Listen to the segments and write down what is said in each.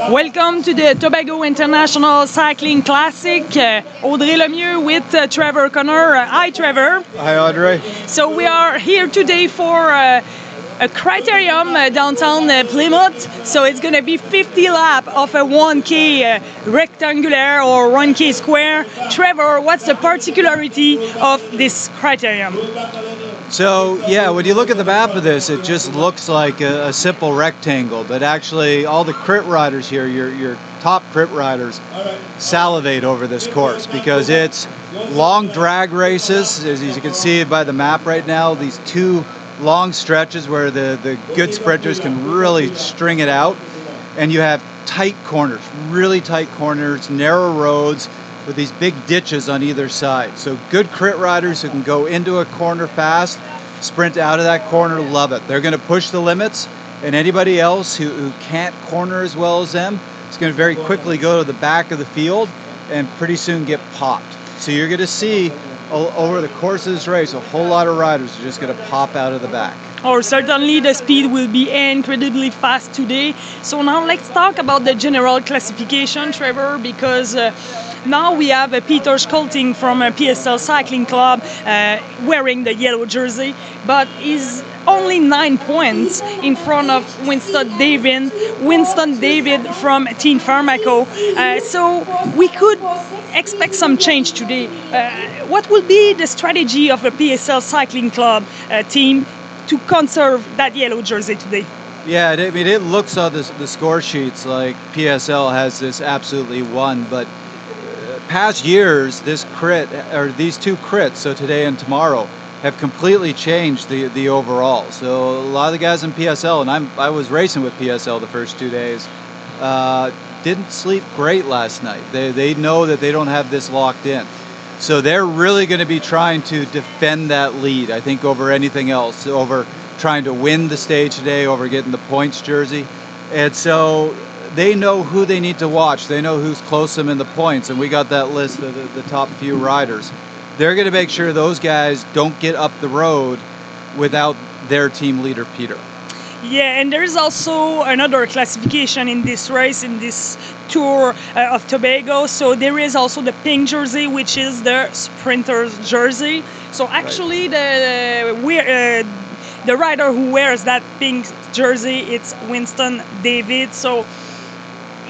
Welcome to the Tobago International Cycling Classic. Audrey Lemieux with Trevor Connor. Hi, Trevor. Hi, Audrey. So we are here today for a criterium downtown Plymouth. So it's going to be 50 laps of a 1K rectangular or 1K square. Trevor, what's the particularity of this criterium? So, yeah, when you look at the map of this, it just looks like a simple rectangle, but actually all the crit riders here, your top crit riders, salivate over this course because it's long drag races, as you can see by the map right now, these two long stretches where the good sprinters can really string it out, and you have tight corners, really tight corners, narrow roads, with these big ditches on either side. So good crit riders who can go into a corner fast, sprint out of that corner, love it. They're going to push the limits, and anybody else who can't corner as well as them is going to very quickly go to the back of the field and pretty soon get popped. So you're going to see over the course of this race, a whole lot of riders are just going to pop out of the back. Or certainly the speed will be incredibly fast today. So now let's talk about the general classification, Trevor, because now we have Peter Skolting from PSL Cycling Club wearing the yellow jersey, but he's only 9 points in front of Winston David from Team Pharmaco. So we could expect some change today. What will be the strategy of the PSL Cycling Club team to conserve that yellow jersey today? Yeah, I mean, it looks on the score sheets like PSL has this absolutely won, but past years, this crit, or these two crits, so today and tomorrow, have completely changed the overall. So a lot of the guys in PSL, and I was racing with PSL the first 2 days, didn't sleep great last night. They know that they don't have this locked in. So they're really going to be trying to defend that lead, I think, over anything else, over trying to win the stage today, over getting the points jersey. And so they know who they need to watch. They know who's close to them in the points, and we got that list of the top few riders. They're going to make sure those guys don't get up the road without their team leader, Peter. Yeah, and there's also another classification in this race, in this tour of Tobago. So there is also the pink jersey, which is the sprinter's jersey. So actually, right, the rider who wears that pink jersey, it's Winston David. So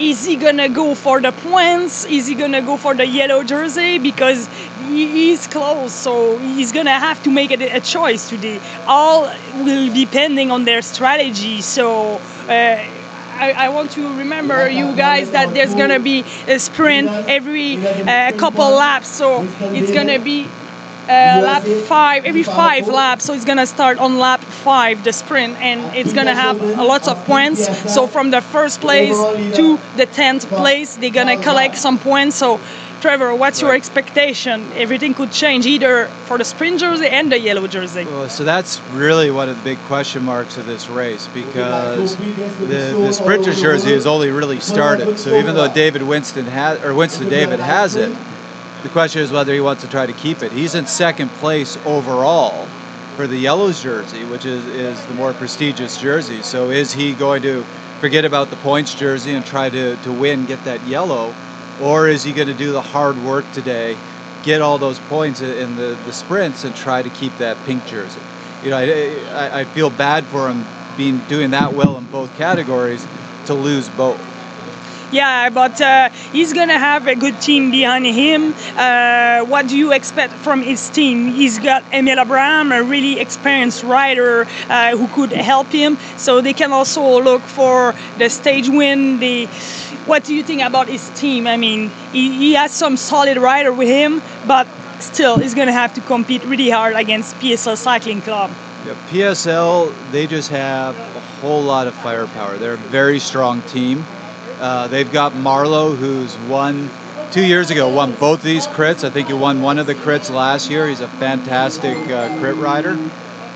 is he gonna go for the points? Is he gonna go for the yellow jersey? Because he's close, so he's gonna have to make a choice today. All will be depending on their strategy. So I want to remember you guys that there's gonna be a sprint every couple laps. So it's gonna be lap 5, every 5 laps, so it's gonna start on lap 5, the sprint, and it's gonna have lots of points. So from the first place to the 10th place, they're gonna collect some points. So Trevor, what's your expectation? Everything could change either for the sprint jersey and the yellow jersey. Well, so that's really one of the big question marks of this race, because the sprinter's jersey has only really started. So even though Winston David has it, the question is whether he wants to try to keep it. He's in second place overall for the yellow jersey, which is the more prestigious jersey. So is he going to forget about the points jersey and try to win, get that yellow? Or is he going to do the hard work today, get all those points in the sprints and try to keep that pink jersey? You know, I feel bad for him doing that well in both categories to lose both. Yeah, but he's going to have a good team behind him. What do you expect from his team? He's got Emil Abraham, a really experienced rider who could help him. So they can also look for the stage win. What do you think about his team? I mean, he has some solid rider with him, but still he's going to have to compete really hard against PSL Cycling Club. Yeah, PSL, they just have a whole lot of firepower. They're a very strong team. They've got Marlowe, who's won 2 years ago, won both these crits. I think he won one of the crits last year. He's a fantastic crit rider.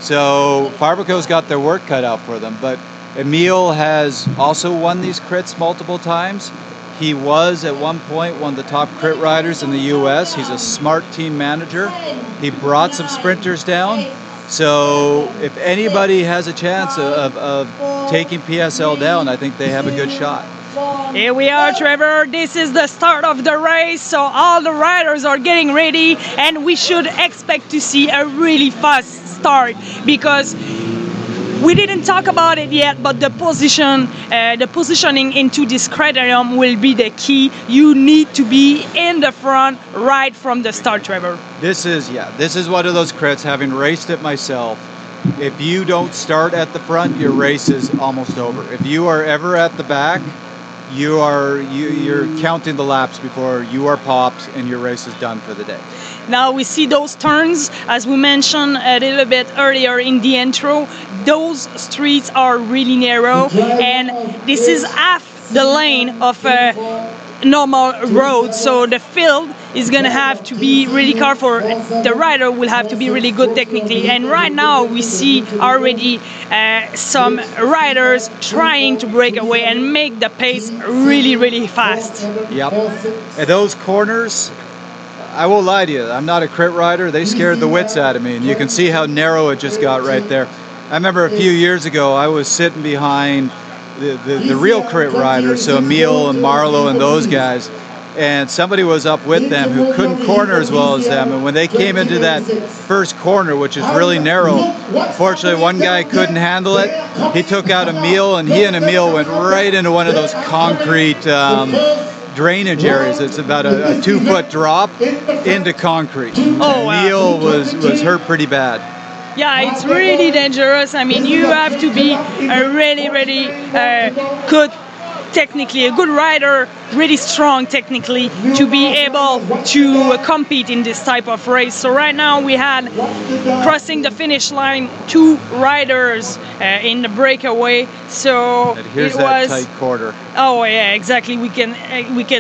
So Pharmaco's got their work cut out for them. But Emil has also won these crits multiple times. He was at one point one of the top crit riders in the US. He's a smart team manager. He brought some sprinters down. So if anybody has a chance of taking PSL down, I think they have a good shot. Here we are, Trevor. This is the start of the race, so all the riders are getting ready, and we should expect to see a really fast start because we didn't talk about it yet, but the positioning into this criterium will be the key. You need to be in the front right from the start, Trevor. This is one of those crits, having raced it myself. If you don't start at the front, your race is almost over. If you are ever at the back, you're counting the laps before you are popped and your race is done for the day. Now we see those turns, as we mentioned a little bit earlier in the intro. Those streets are really narrow, and this is half the lane of a normal road, so the field is gonna have to be really careful. The rider will have to be really good technically, and right now we see already some riders trying to break away and make the pace really fast. Yep. And those corners, I won't lie to you, I'm not a crit rider. They scared the wits out of me, and you can see how narrow it just got right there. I remember a few years ago, I was sitting behind the real crit riders, so Emil and Marlo and those guys, and somebody was up with them who couldn't corner as well as them, and when they came into that first corner, which is really narrow, unfortunately one guy couldn't handle it. He took out Emil, and he and Emil went right into one of those concrete drainage areas. It's about a 2-foot drop into concrete. Oh, wow. Emil was hurt pretty bad. Yeah, it's really dangerous. I mean, you have to be a really good technically, a good rider, really strong technically, to be able to compete in this type of race. So right now we had crossing the finish line 2 riders in the breakaway. So and here's it that was tight quarter. Oh yeah, exactly. We can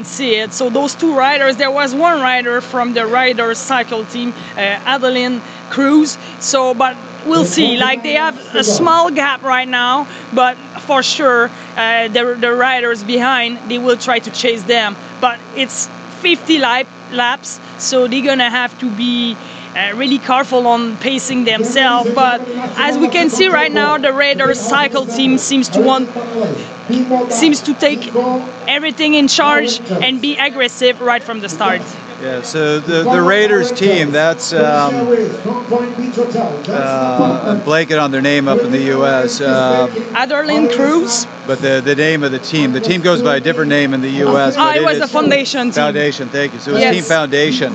see it. So those 2 riders. There was one rider from the riders cycle team, Adeline Cruz. So, but we'll see. Like, they have a small gap right now, but for sure, the riders behind, they will try to chase them. But it's 50 laps, so they're gonna have to be really careful on pacing themselves. But as we can see right now, the Raiders cycle team seems to take everything in charge and be aggressive right from the start. Yeah, so the Raiders team, that's blanket on their name up in the U.S. Adeline Cruz. But the name of the team goes by a different name in the U.S. It was the Foundation team. Foundation, thank you. So it's Yes. Team Foundation.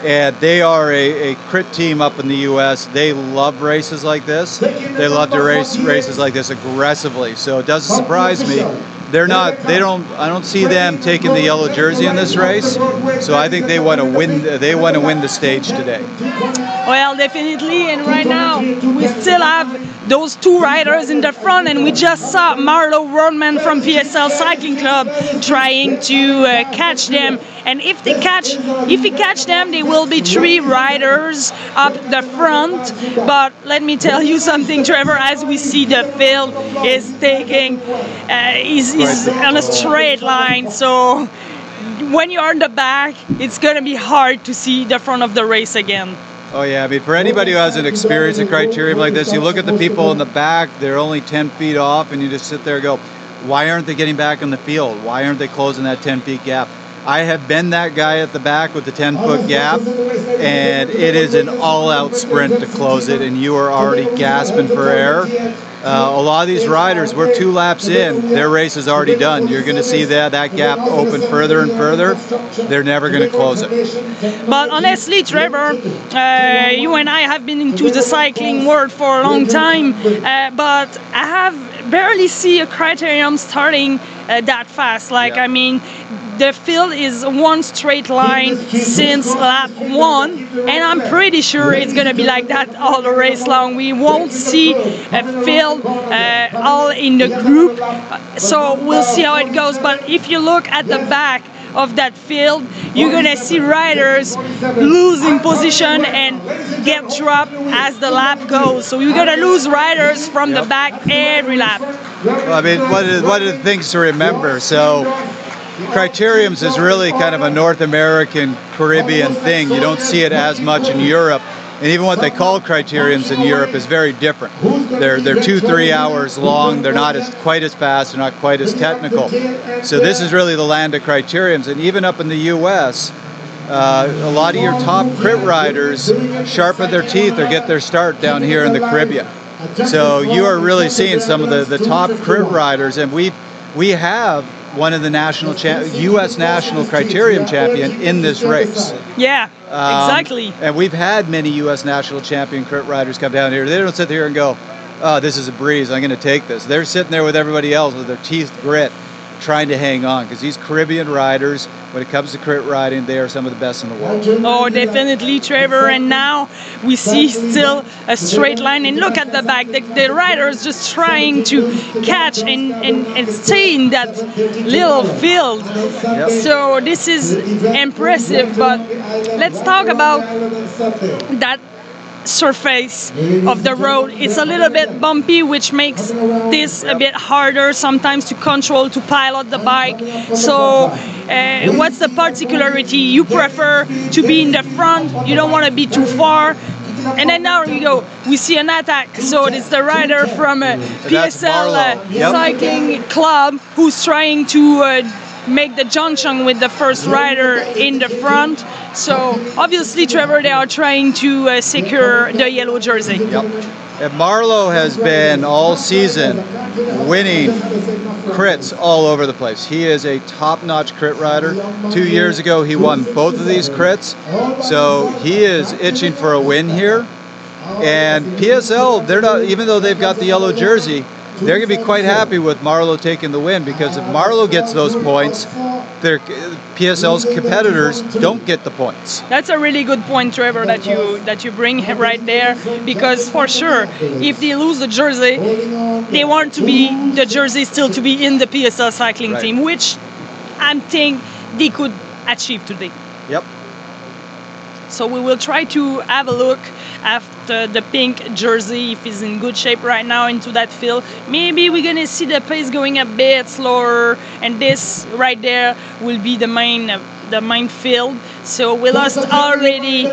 And they are a crit team up in the U.S. They love races like this. They love to race races like this aggressively. So it doesn't surprise me. I don't see them taking the yellow jersey in this race. So I think they want to win. They want to win the stage today. Well, definitely. And right now we still have those 2 riders in the front, and we just saw Marlo Rodman from PSL Cycling Club trying to catch them. And if he catch them, there will be 3 riders up the front. But let me tell you something, Trevor. As we see, the field is taking, is on a straight line. So when you're in the back, it's gonna be hard to see the front of the race again. Oh yeah, I mean, for anybody who hasn't experienced a criterium like this, you look at the people in the back, they're only 10 feet off, and you just sit there and go, why aren't they getting back in the field? Why aren't they closing that 10 feet gap? I have been that guy at the back with the 10-foot gap, and it is an all-out sprint to close it, and you are already gasping for air. A lot of these riders, we're 2 laps in, their race is already done. You're going to see that gap open further and further. They're never going to close it. But honestly, Trevor, you and I have been into the cycling world for a long time, but I have barely seen a criterium starting that fast. Like, yeah. I mean, the field is one straight line since lap 1, and I'm pretty sure it's gonna be like that all the race long. We won't see a field all in the group, so we'll see how it goes. But if you look at the back of that field, you're gonna see riders losing position and get dropped as the lap goes. So you're gonna lose riders from the back every lap. Well, I mean, one of the things to remember, so criteriums is really kind of a North American, Caribbean thing. You don't see it as much in Europe. And even what they call criteriums in Europe is very different. They're 2-3 hours long. They're not quite as fast. They're not quite as technical. So this is really the land of criteriums. And even up in the U.S., a lot of your top crit riders sharpen their teeth or get their start down here in the Caribbean. So you are really seeing some of the top crit riders, and we have one of the U.S. national criterium champion in this race. Yeah, exactly. And we've had many U.S. national champion crit riders come down here. They don't sit here and go, "Oh, this is a breeze. I'm going to take this." They're sitting there with everybody else with their teeth grit, trying to hang on, because these Caribbean riders, when it comes to crit riding, they are some of the best in the world. Oh, definitely, Trevor. And now we see still a straight line. And look at the back. The riders just trying to catch and stay in that little field. Yep. So this is impressive. But let's talk about that surface of the road. It's a little bit bumpy, which makes this a bit harder sometimes to control, to pilot the bike. So what's the particularity? You prefer to be in the front, you don't want to be too far. And then now we see an attack. So it's the rider from PSL Cycling Club who's trying to make the junction with the first rider in the front. So obviously, Trevor, they are trying to secure the yellow jersey. Yep. And Marlowe has been all season winning crits all over the place. He is a top-notch crit rider. 2 years ago, he won both of these crits. So he is itching for a win here. And PSL, they're not, even though they've got the yellow jersey, they're going to be quite happy with Marlowe taking the win, because if Marlowe gets those points, their PSL's competitors don't get the points. That's a really good point, Trevor, that you bring right there, because for sure, if they lose the jersey, they want the jersey still to be in the PSL cycling team, which I think they could achieve today. Yep. So we will try to have a look after the pink jersey, if he's in good shape right now, into that field. Maybe we're going to see the pace going a bit slower, and this right there will be the main field. So we lost already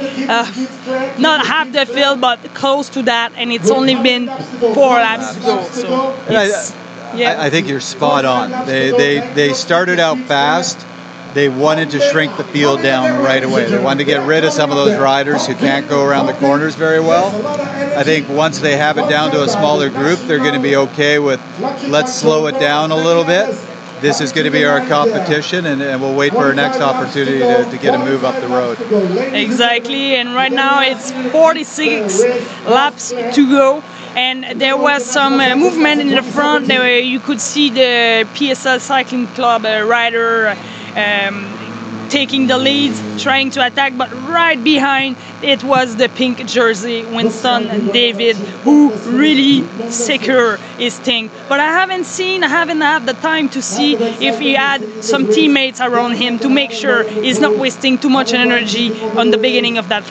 not half the field, but close to that, and it's only been 4 laps to go. So I think you're spot on. They started out fast. They wanted to shrink the field down right away. They wanted to get rid of some of those riders who can't go around the corners very well. I think once they have it down to a smaller group, they're going to be okay with, let's slow it down a little bit. This is going to be our competition, and we'll wait for our next opportunity to get a move up the road. Exactly, and right now it's 46 laps to go. And there was some movement in the front. You could see the PSL Cycling Club rider taking the lead, trying to attack, but right behind it was the pink jersey, Winston David, who really secure his thing. But I haven't had the time to see if he had some teammates around him to make sure he's not wasting too much energy on the beginning of that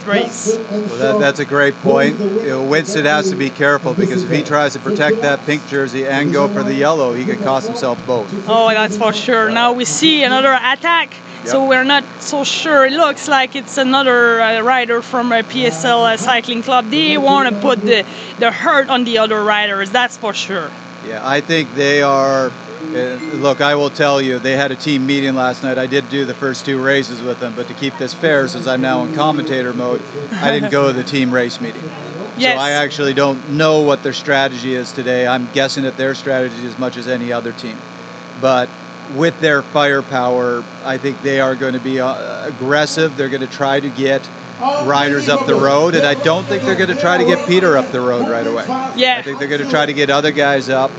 race. Well, that's a great point. Winston has to be careful, because if he tries to protect that pink jersey and go for the yellow, he could cost himself both. Oh, that's for sure. Now we see another attack. Yep. So we're not so sure. It looks like it's another rider from a PSL Cycling Club. They want to put the hurt on the other riders, that's for sure. Yeah, I think they are. Look, I will tell you, they had a team meeting last night. I did do the first 2 races with them, but to keep this fair, since I'm now in commentator mode, I didn't go to the team race meeting. Yes. So I actually don't know what their strategy is today. I'm guessing at their strategy as much as any other team. But with their firepower, I think they are going to be aggressive. They're going to try to get riders up the road, and I don't think they're going to try to get Peter up the road right away. Yeah. I think they're going to try to get other guys up,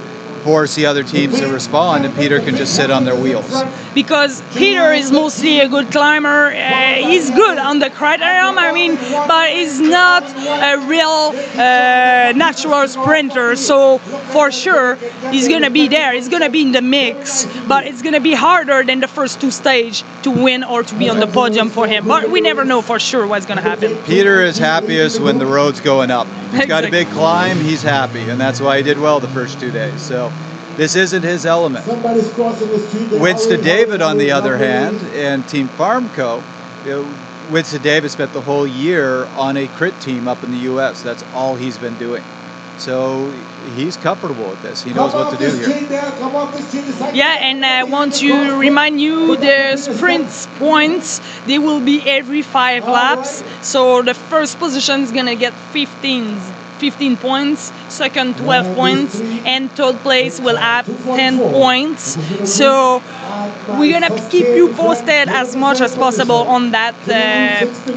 force the other teams to respond, and Peter can just sit on their wheels. Because Peter is mostly a good climber. He's good on the criterium, but he's not a real natural sprinter. So for sure, he's going to be there. He's going to be in the mix, but it's going to be harder than the first 2 stages to win or to be on the podium for him. But we never know for sure what's going to happen. Peter is happiest when the road's going up. He's got a big climb, he's happy, and that's why he did well the first 2 days. So this isn't his element. Winston David, on the other hand, and Team Farmco, Winston Davis spent the whole year on a crit team up in the U.S. That's all he's been doing. So he's comfortable with this. He knows what to do here. Yeah, and I want to remind you the sprint points, they will be every 5 laps. So the first position is going to get 15 points, second 12 points, and third place will have 10 points. So we're gonna keep you posted as much as possible on that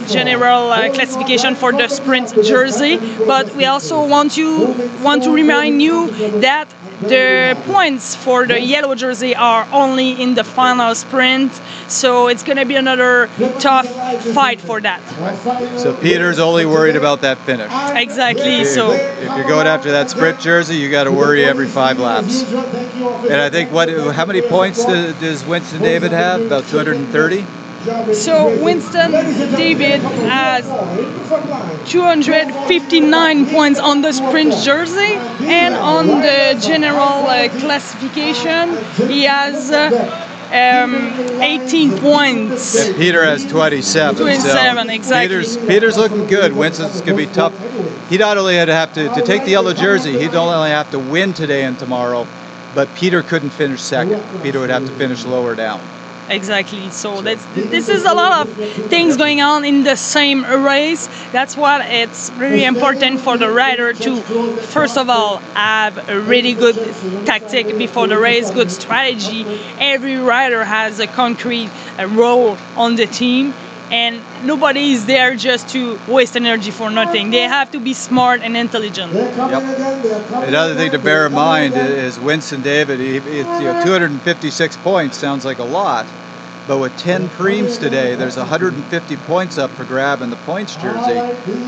general classification for the sprint jersey. But we also want to remind you that the points for the yellow jersey are only in the final sprint, so it's going to be another tough fight for that. So Peter's only worried about that finish. Exactly. So if you're going after that sprint jersey, you got to worry every 5 laps. And I think how many points does Winston David have? About 230? So Winston David has 259 points on the sprint jersey, and on the general classification he has 18 points. And Peter has 27. 27, so exactly. Peter's looking good. Winston's going to be tough. He not only had to have to take the yellow jersey, he'd only have to win today and tomorrow, but Peter couldn't finish second. Peter would have to finish lower down. Exactly. So this is a lot of things going on in the same race. That's why it's really important for the rider to, first of all, have a really good tactic before the race, good strategy. Every rider has a concrete role on the team, and nobody is there just to waste energy for nothing. They have to be smart and intelligent. Yep. Another thing to bear in mind is Winston David. 256 points sounds like a lot, but with 10 preems today, there's 150 points up for grab in the points jersey.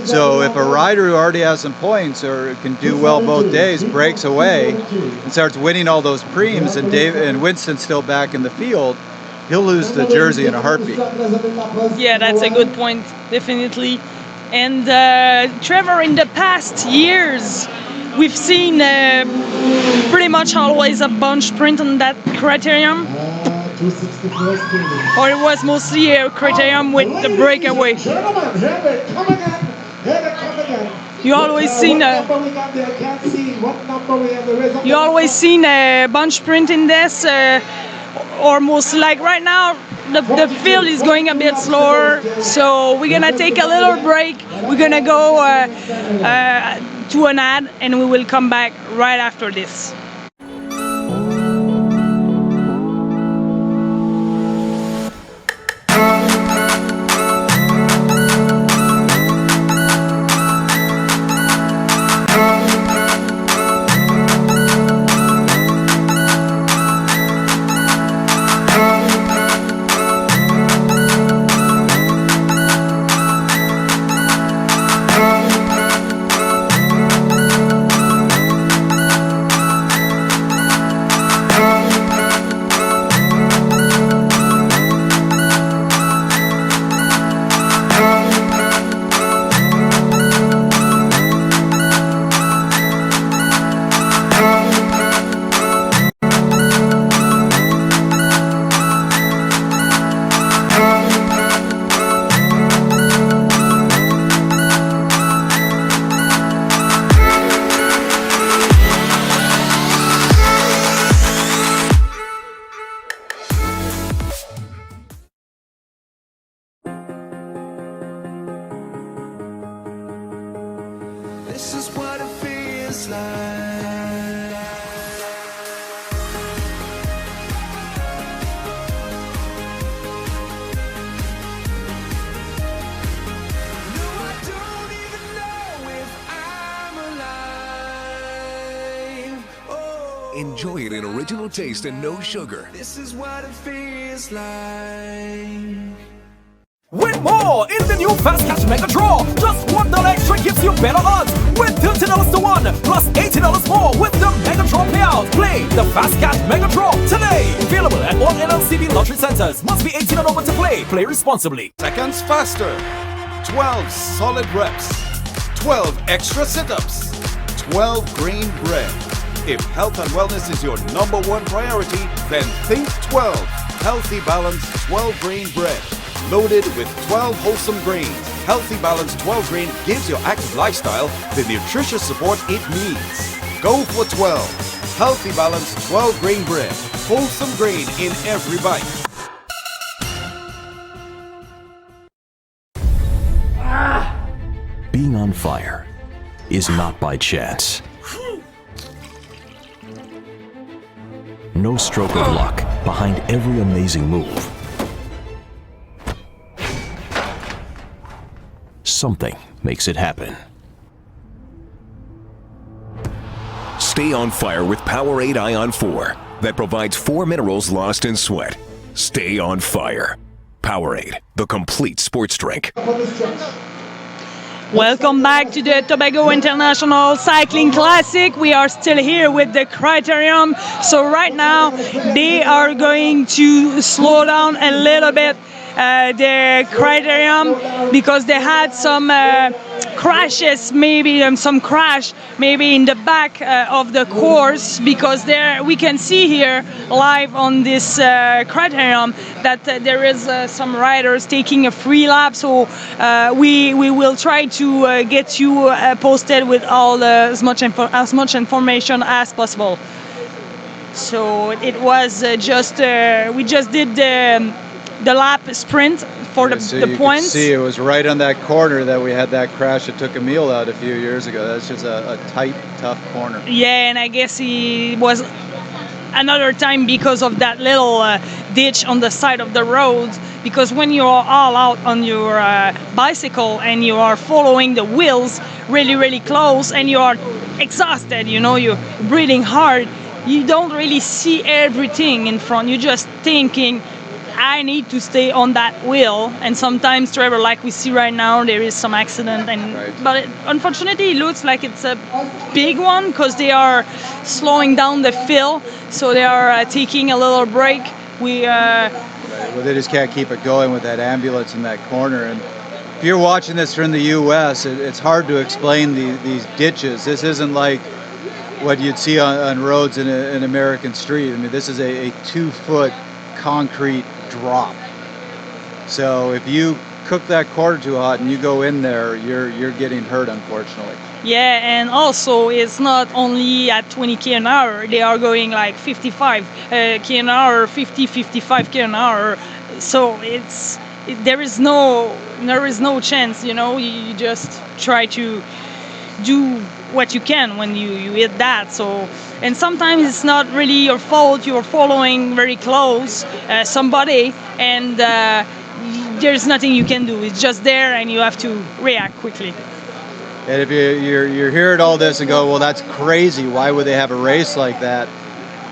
So if a rider who already has some points or can do well both days breaks away and starts winning all those preems, and Winston's still back in the field, he'll lose the jersey in a heartbeat. Yeah, that's a good point, definitely. And Trevor, in the past years, we've seen pretty much always a bunch sprint on that criterium. Or it was mostly a criterium with the breakaway. You always seen a bunch sprint in this, or most like right now. The field is going a bit slower, so we're gonna take a little break. We're gonna go to an ad, and we will come back right after this. This is what it feels like. No, I don't even know if I'm alive. Oh, Enjoy it in original taste and no sugar. this is what it feels like. Win more in the new Fast Cash Mega Draw. Just $1 extra gives you better odds. With $30 to win, plus $80 more with the Mega Draw payout. Play the Fast Cash Mega Draw today. Available at all NLCB lottery centers. Must be 18 and over to play. Play responsibly. Seconds faster. 12 solid reps. 12 extra sit-ups. 12 green bread. If health and wellness is your #1 priority, then think 12. Healthy Balance 12 green bread. loaded with 12 wholesome grains. Healthy Balance 12 Grain gives your active lifestyle the nutritious support it needs. Go for 12. Healthy Balance 12 Grain Bread. Wholesome grain in every bite. Being on fire is not by chance. No stroke of luck behind every amazing move. Something makes it happen. Stay on fire with Powerade Ion 4 that provides 4 minerals lost in sweat. Stay on fire. Powerade, the complete sports drink. Welcome back to the Tobago International Cycling Classic. We are still here with the Criterium. So right now they are going to slow down a little bit the Criterium because they had some crashes, maybe some crash maybe in the back of the course, because there we can see here live on this Criterium that there is some riders taking a free lap. So we will try to get you posted with all as much information as possible. So it was we just did the lap sprint for So the you points. could see it was right on that corner that we had that crash that took Emile out a few years ago. That's just a tight, tough corner. Yeah, and I guess he was another time because of that little ditch on the side of the road. Because when you are all out on your bicycle and you are following the wheels really, really close and you are exhausted, you know, you're breathing hard, you don't really see everything in front. You're just thinking, I need to stay on that wheel. And sometimes, Trevor, like we see right now, there is some accident, and Right. but unfortunately it looks like it's a big one because they are slowing down the fill, so they are taking a little break. Well, they just can't keep it going with that ambulance in that corner. And if you're watching this from the U.S., it's hard to explain these ditches. This isn't like what you'd see on roads in an American street. I mean, this is a 2-foot concrete drop. So if you cook that corner too hot and you go in there, you're getting hurt, unfortunately. Yeah, and also it's not only at 20 k an hour. They are going like 55 k an hour, 50, 55 k an hour. So there is no chance. You know, you just try to do what you can when you hit that. So, and sometimes it's not really your fault. You're following very close somebody, and there's nothing you can do. It's just there, and you have to react quickly. And if you're hearing all this and go, well, that's crazy. Why would they have a race like that?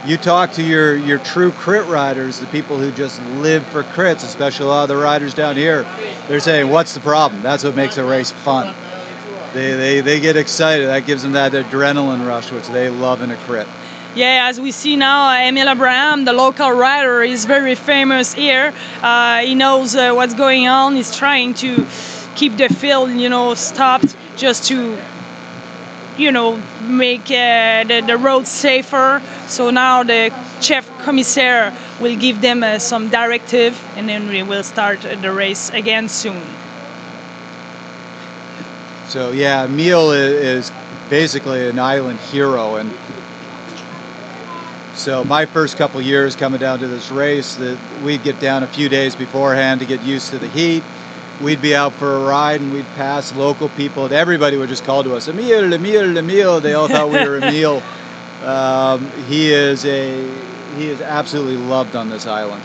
You talk to your true crit riders, the people who just live for crits, especially a lot of the riders down here. They're saying, what's the problem? That's what makes a race fun. They get excited. That gives them that adrenaline rush, which they love in a crit. Yeah, as we see now, Emile Abraham, the local rider, is very famous here. He knows what's going on. He's trying to keep the field, stopped, just to, make the road safer. So now the chef commissaire will give them some directive, and then we will start the race again soon. So yeah, Emile is basically an island hero, and so my first couple years coming down to this race, that we'd get down a few days beforehand to get used to the heat. We'd be out for a ride and we'd pass local people, and everybody would just call to us, Emile, Emile, Emile. They all thought we were Emile. He is absolutely loved on this island.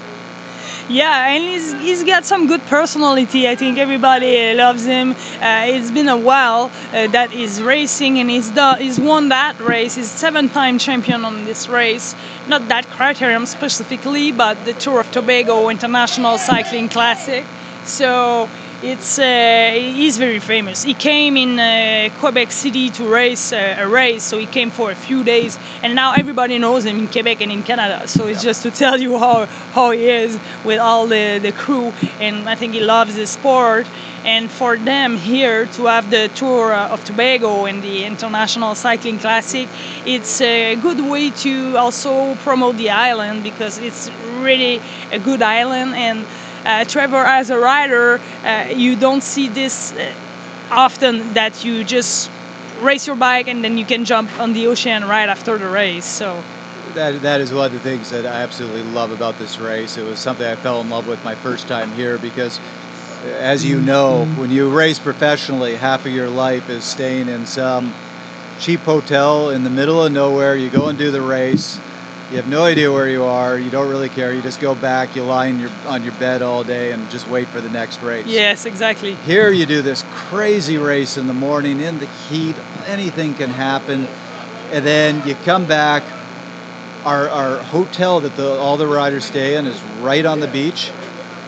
Yeah, and he's got some good personality. I think everybody loves him. It's been a while that he's racing, and he's won that race. He's 7-time champion on this race. Not that criterium specifically, but the Tour of Tobago International Cycling Classic. So he's very famous. He came in Quebec City to race a race, so he came for a few days, and now everybody knows him in Quebec and in Canada. So it's just to tell you how he is with all the crew, and I think he loves the sport. And for them here to have the Tour of Tobago and the International Cycling Classic, it's a good way to also promote the island, because it's really a good island. And Trevor, as a rider, you don't see this often, that you just race your bike and then you can jump on the ocean right after the race. So That is one of the things that I absolutely love about this race. It was something I fell in love with my first time here because, as you know, when you race professionally, half of your life is staying in some cheap hotel in the middle of nowhere. You go and do the race. You have no idea where you are. You don't really care. You just go back. You lie on your bed all day and just wait for the next race. yes, exactly. Here you do this crazy race in the morning in the heat. Anything can happen. And then you come back. Our hotel that all the riders stay in is right on the beach.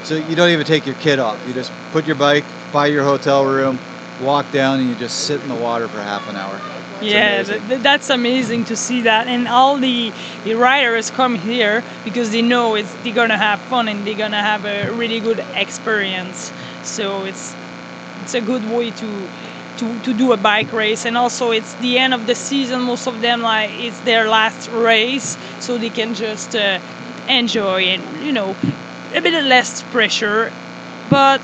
So you don't even take your kit off. You just put your bike by your hotel room, walk down, and you just sit in the water for half an hour. It's Yeah, amazing. that's amazing to see that, and all the riders come here because they know they're gonna have fun and they're gonna have a really good experience. So it's a good way to do a bike race, and also it's the end of the season. Most of them, like, it's their last race, so they can just enjoy, and a bit less pressure. But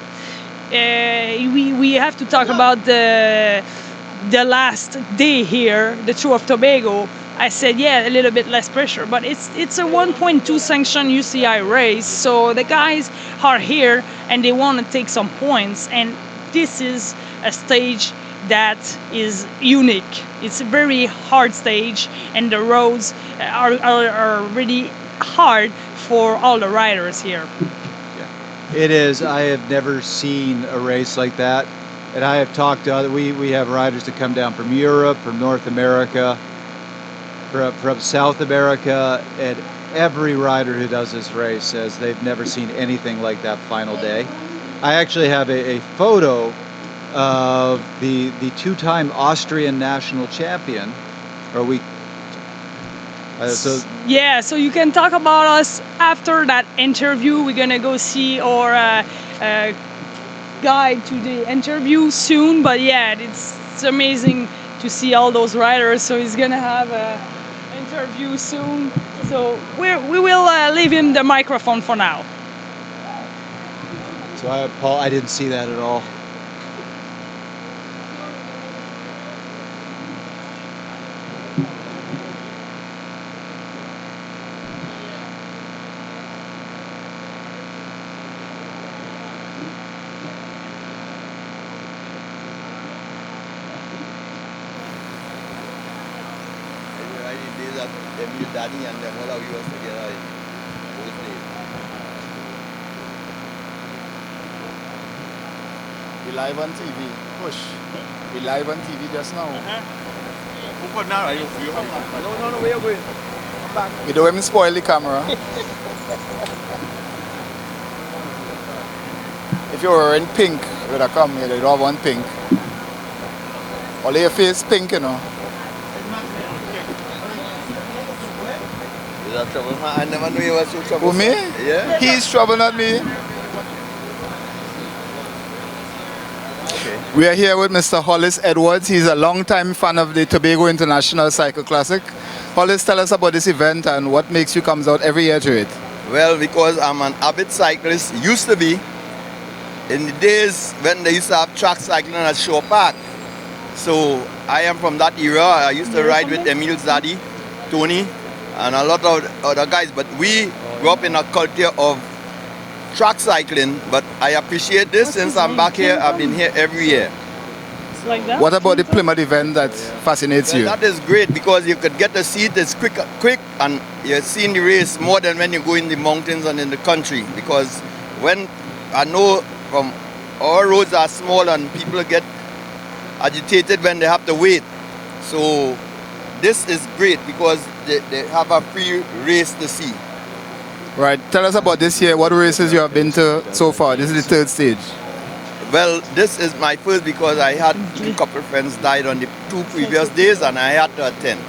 we have to talk about the last day here, the Tour of Tobago. I said, yeah, a little bit less pressure, but it's a 1.2 sanction UCI race, so the guys are here and they want to take some points, and this is a stage that is unique. It's a very hard stage, and the roads are really hard for all the riders here. It is. I have never seen a race like that. And I have talked to we have riders that come down from Europe, from North America, from South America, and every rider who does this race says they've never seen anything like that final day. I actually have a photo of the two-time Austrian national champion, Yeah, so you can talk about us after that interview. We're gonna go see our guide to the interview soon, but yeah, it's amazing to see all those riders. So he's gonna have a interview soon. So we will leave him the microphone for now. So Paul, I didn't see that at all. Daddy and them, all of you was together in those days. We live on TV. Push. We live on TV just now. No, where you going? Come back. We don't even spoil the camera. If you were in pink, would have come here. They don't have one pink. All your face pink, you know. You're trouble, man. I never knew you was so trouble. Who, me? Yeah. He's trouble, not me. Okay. We are here with Mr. Hollis Edwards. He's a long-time fan of the Tobago International Cycle Classic. Hollis, tell us about this event and what makes you come out every year to it. Well, because I'm an avid cyclist, used to be, in the days when they used to have track cycling at Shore Park. So I am from that era. I used to ride with Emile's daddy, Tony, and a lot of other guys. But we grew up in a culture of track cycling. But I appreciate this since I'm back here. I've been here every year. It's like that. What about the Plymouth event that fascinates Well, you? that is great because you could get to see it. It's quick, and you're seeing the race more than when you go in the mountains and in the country. Because when I know from our roads are small and people get agitated when they have to wait. So this is great because they have a free race to see. Right. Tell us about this year. What races you have been to so far? This is the third stage. Well, this is my first because I had a couple of friends died on the 2 previous days and I had to attend.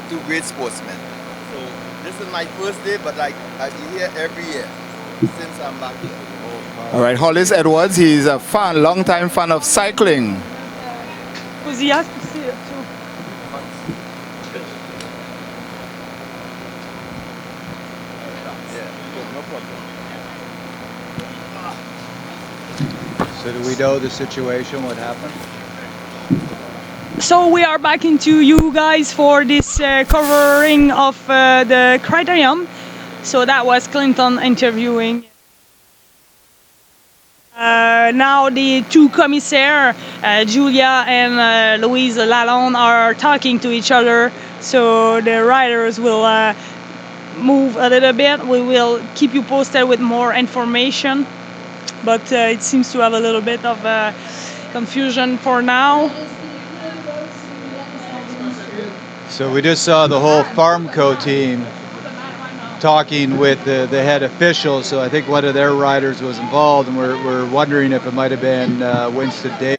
2 great sportsmen. So this is my first day, but I'll be here every year since I'm back here. All right. Hollis Edwards. He's a fan, long-time fan of cycling. Because he has to see it too. Yeah, no problem. So do we know the situation? What happened? So we are back into you guys for this covering of the criterium. So that was Clinton interviewing. Now the two commissaires, Julia and Louise Lalonde, are talking to each other. So the riders will move a little bit. We will keep you posted with more information. But it seems to have a little bit of confusion for now. So we just saw the whole Farmco team talking with the head official. So I think one of their riders was involved, and we're wondering if it might have been Winston Davis.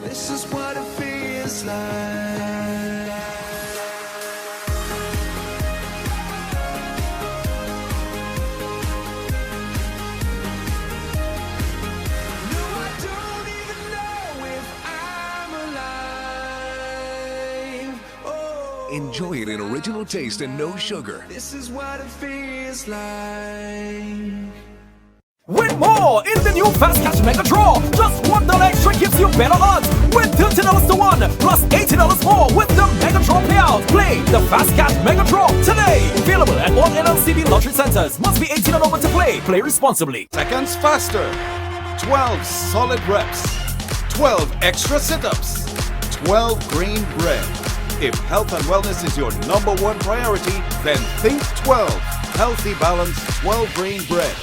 This is what it feels like. No, I don't even know if I'm alive. Oh, Enjoy it in original taste and no sugar. this is what it feels like. Win more in the new Fast Catch Mega Draw. Just $1 extra gives you better odds. Win $30 to 1 plus $80 more with the Mega Draw payout. Play the Fast Catch Mega Draw today. Available at all NLCB lottery centers. Must be 18 and over to play. Play responsibly. Seconds faster. 12 solid reps. 12 extra sit-ups. 12 grain bread. If health and wellness is your #1 priority, then think 12. Healthy Balance 12 grain bread.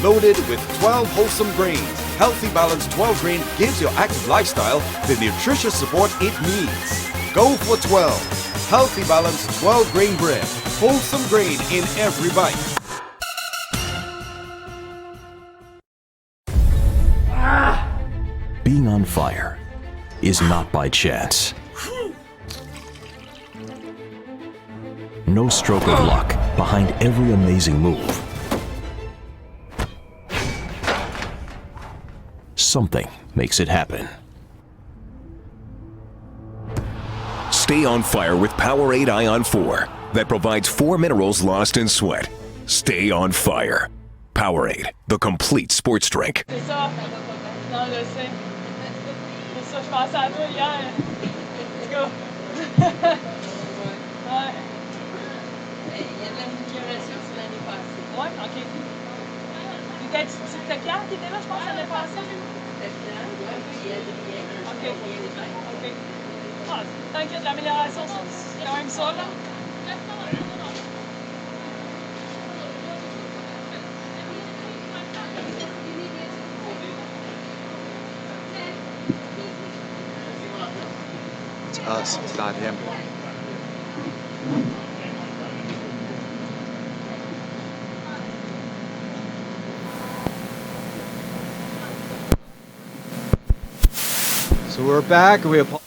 Loaded with 12 wholesome grains, Healthy Balance 12 grain gives your active lifestyle the nutritious support it needs. Go for 12. Healthy Balance 12 grain bread. Wholesome grain in every bite. Being on fire is not by chance. No stroke of luck behind every amazing move. Something makes it happen. Stay on fire with Powerade Ion 4 that provides 4 minerals lost in sweat. Stay on fire. Powerade, the complete sports drink. C'est ça. Non, je sais. C'est ça, je pensais à toi hier. Let's go. Ouais. Il y a de l'amélioration sur l'année passée. Ouais, ok. C'était Pierre qui était là, je pense, l'année passée. Ok. Ok. Ah, t'inquiète, l'amélioration, c'est quand même ça, là. It's us, it's not him. So we're back. We apologize.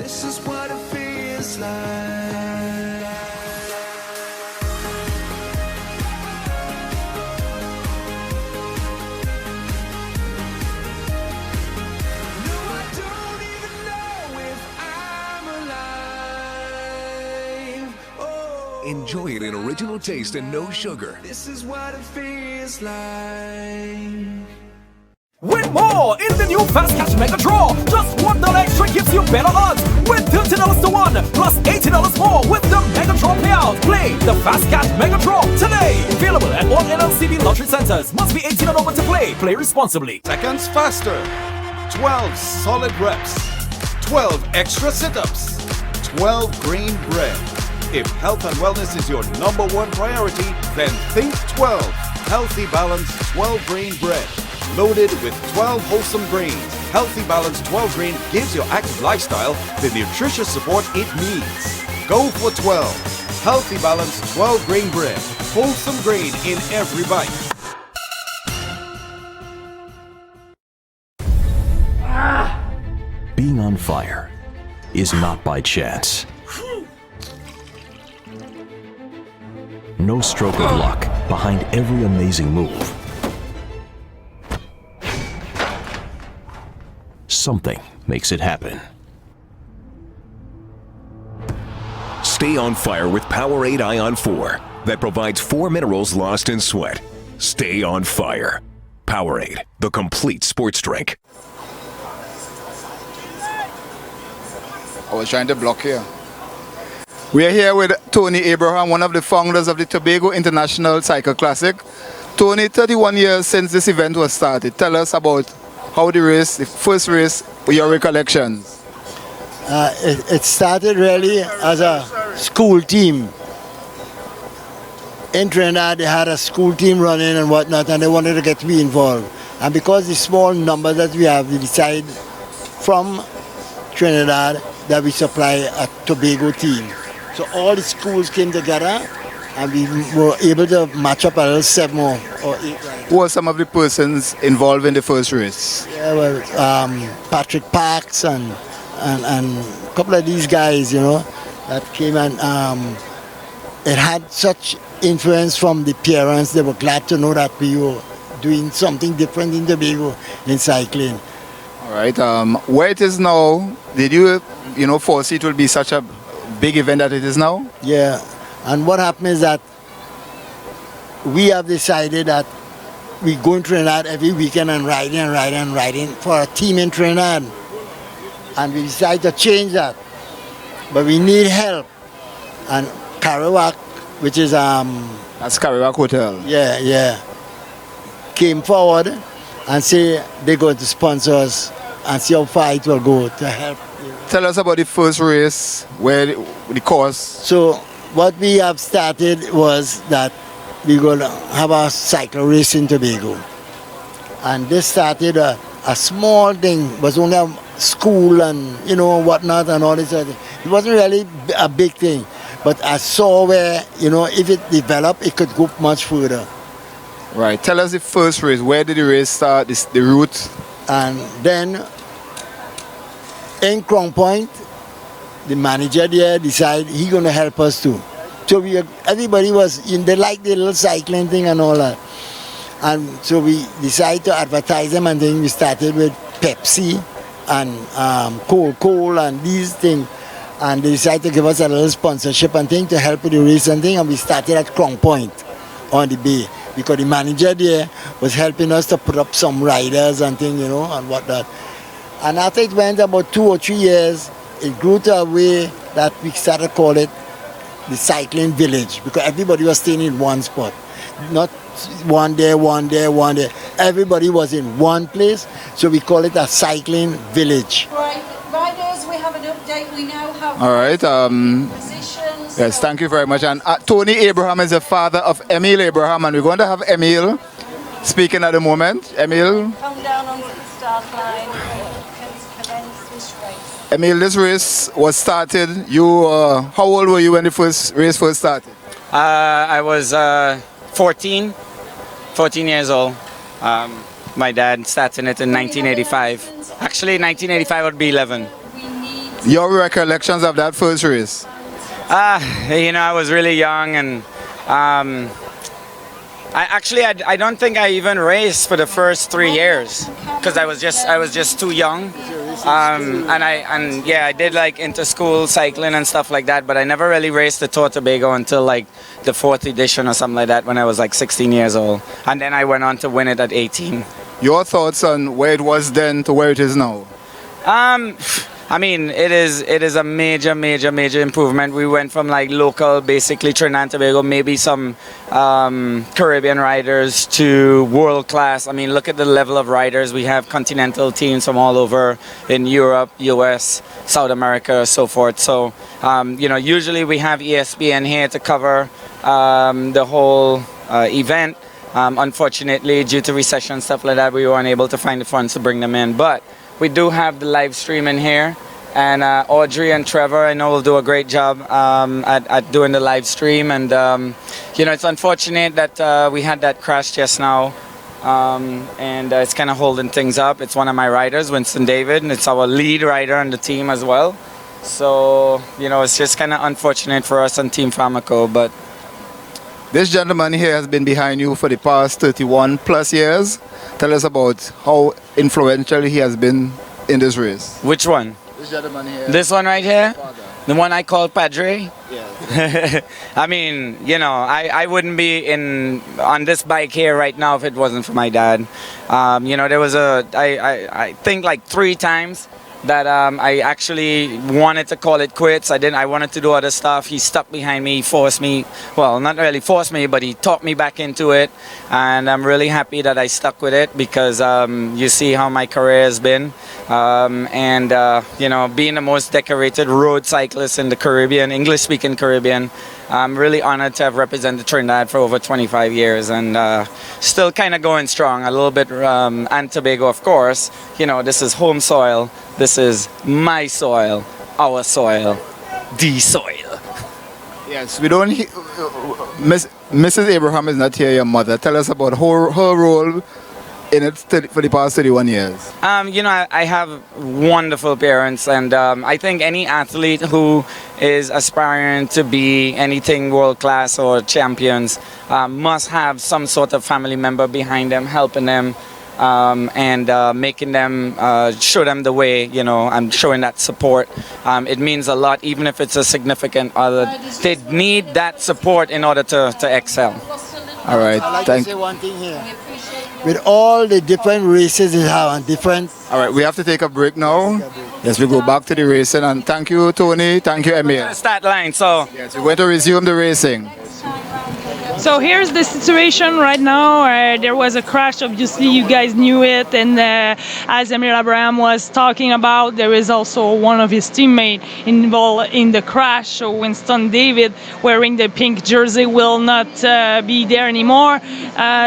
This is what it feels like. No, I don't even know if I'm alive. Oh, Enjoy an original taste and no sugar. this is what it feels like. Win more in the new Fast Cash Mega Draw. Just $1 extra gives you better odds. With $30 to one plus $80 more with the Mega Draw payout. Play the Fast Cash Mega Draw today. Available at all LLCB lottery centers. Must be 18 and over to play. Play responsibly. Seconds faster. 12 solid reps. 12 extra sit-ups. 12 grain bread. If health and wellness is your number one priority, then think 12 Healthy Balance 12 grain bread. Loaded with 12 wholesome grains, Healthy Balance 12 grain gives your active lifestyle the nutritious support it needs. Go for 12. Healthy Balance 12 grain bread. Wholesome grain in every bite. Being on fire is not by chance. No stroke of luck behind every amazing move. Something makes it happen. Stay on fire with Powerade Ion 4 that provides 4 minerals lost in sweat. Stay on fire. Powerade, the complete sports drink. I was trying to block here. We are here with Tony Abraham, one of the founders of the Tobago International Cycle Classic. Tony, 31 years since this event was started. Tell us about how the race, the first race, your recollections. It started really as a school team. In Trinidad, they had a school team running and whatnot, and they wanted to get me involved. And because the small number that we have, we decided from Trinidad that we supply a Tobago team. So all the schools came together, and we were able to match up a little 7 or 8. Who were some of the persons involved in the first race? Yeah, well, Patrick Parks and a couple of these guys, you know, that came, and it had such influence from the parents. They were glad to know that we were doing something different in Tobago in cycling. All right. Where it is now, did you foresee it will be such a big event that it is now? Yeah, and what happened is that we have decided that we go in Trinidad every weekend and riding for a team in Trinidad. And we decided to change that. But we need help. And Karawak, which is that's Karawak Hotel. Yeah. Came forward and say they're going to sponsor us and see how far it will go to help. Tell us about the first race, where the course. So what we have started was that we're going to have a cycle race in Tobago. And this started a small thing. It was only a school and, whatnot and all this other thing. It wasn't really a big thing. But I saw where, if it developed, it could go much further. Right. Tell us the first race. Where did the race start, the route? And then in Crown Point, the manager there decided he's going to help us too. So everybody they liked the little cycling thing and all that. And so we decided to advertise them, and then we started with Pepsi and Coca-Cola and these things. And they decided to give us a little sponsorship and thing to help with the race and thing. And we started at Crown Point on the bay, because the manager there was helping us to put up some riders and things, and whatnot. And after it went about 2 or 3 years, it grew to a way that we started to call it the cycling village, because everybody was staying in one spot. Not one there. Everybody was in one place, so we call it a cycling village. Right, riders, we have an update. We now have All right. positions. Yes, thank you very much. And Tony Abraham is the father of Emil Abraham, and we're going to have Emil speaking at the moment. Emil. Come down onto the start line and commence this race. Emil, this race was started. You, how old were you when the race first started? I was 14 years old. My dad started it in 1985. Actually, 1985 would be 11. We need Your recollections of that first race? I was really young, and I don't think I even raced for the first 3 years because I was just too young. I did like inter-school cycling and stuff like that, but I never really raced the Tour Tobago until like the 4th edition or something like that when I was like 16 years old, and then I went on to win it at 18. Your thoughts on where it was then to where it is now? It is a major improvement. We went from like local, basically Trinidad and Tobago, maybe some Caribbean riders, to world class. I mean, look at the level of riders. We have continental teams from all over in Europe, US, South America, so forth. So, usually we have ESPN here to cover the whole event. Unfortunately, due to recession and stuff like that, we weren't able to find the funds to bring them in. But we do have the live stream in here, and Audrey and Trevor, I know, will do a great job at doing the live stream. And it's unfortunate that we had that crash just now, and it's kind of holding things up. It's one of my riders, Winston David, and it's our lead rider on the team as well. So it's just kind of unfortunate for us on Team Pharmaco, but. This gentleman here has been behind you for the past 31 plus years. Tell us about how influential he has been in this race. Which one? This gentleman here. This one right here? The one I call Padre? Yes. I wouldn't be on this bike here right now if it wasn't for my dad. There was I think like 3 times that I actually wanted to call it quits. I wanted to do other stuff. He stuck behind me, forced me, well, not really forced me, but he talked me back into it. And I'm really happy that I stuck with it because you see how my career has been. Being the most decorated road cyclist in the Caribbean, English-speaking Caribbean, I'm really honored to have represented Trinidad for over 25 years and still kind of going strong, a little bit, and Tobago, of course. This is home soil. This is my soil, our soil, the soil. Yes, we don't. Mrs. Abraham is not here, your mother. Tell us about her role in it for the past 31 years. I have wonderful parents, and I think any athlete who is aspiring to be anything world class or champions must have some sort of family member behind them, helping them. Making them, show them the way, I'm showing that support. It means a lot, even if it's a significant other. They need that support in order to excel. All right, I'd like to say one thing here. With all the different races they have and different... All right, we have to take a break now. Yes, we go back to the racing. And thank you, Tony. Thank you, Emil. Start line, so... Yes, we're going to resume the racing. So here's the situation right now. There was a crash, obviously you guys knew it, and as Emil Abraham was talking about, there is also one of his teammates involved in the crash. So Winston David, wearing the pink jersey, will not be there anymore.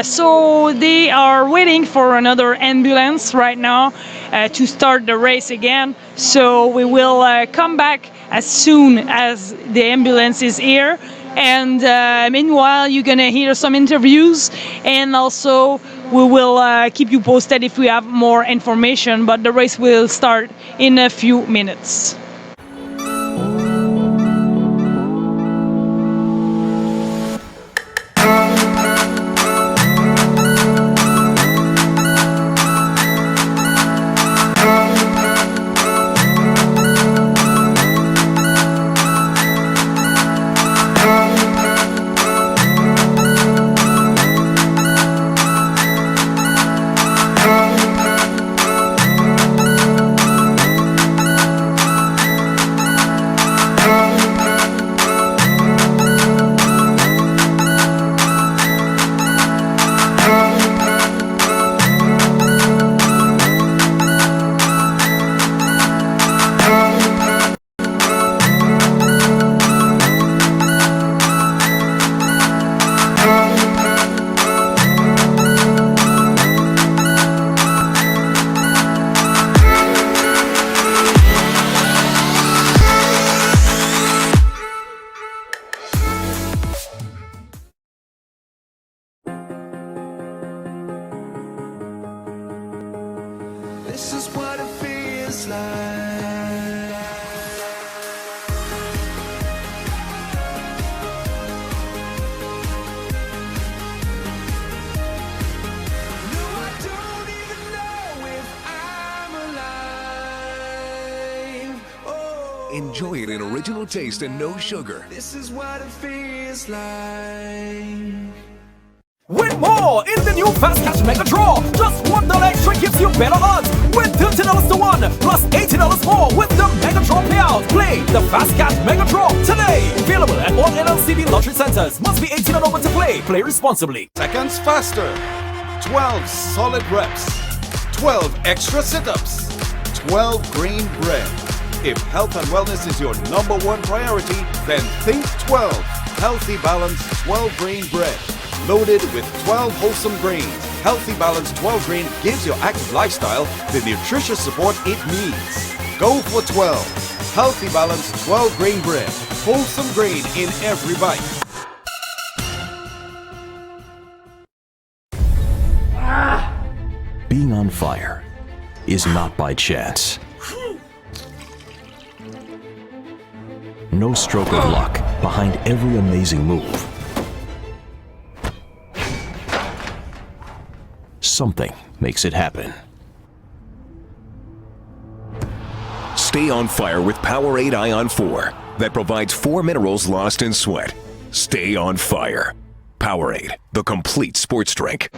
So they are waiting for another ambulance right now to start the race again. So we will come back as soon as the ambulance is here. And meanwhile, you're gonna hear some interviews, and also we will keep you posted if we have more information. But the race will start in a few minutes. This is what it feels like. Enjoy it in original taste and no sugar. This is what it feels like. Win more in the new Fast Cash Mega Draw. Just $1 extra gives you better odds. Win $30 to 1 plus $80 more with the Mega Draw payout. Play the Fast Cash Mega Draw today. Available at all NLCB lottery centers. Must be 18 and over to play. Play responsibly. Seconds faster. 12 solid reps. 12 extra sit-ups. 12 grain bread. If health and wellness is your #1 priority, then think 12 Healthy Balance 12 grain bread. Loaded with 12 wholesome grains, Healthy Balance 12 grain gives your active lifestyle the nutritious support it needs. Go for 12. Healthy Balance 12 grain bread. Wholesome grain in every bite. Being on fire is not by chance. No stroke of luck behind every amazing move. Something makes it happen. Stay on fire with Powerade Ion 4 that provides 4 minerals lost in sweat. Stay on fire. Powerade, the complete sports drink.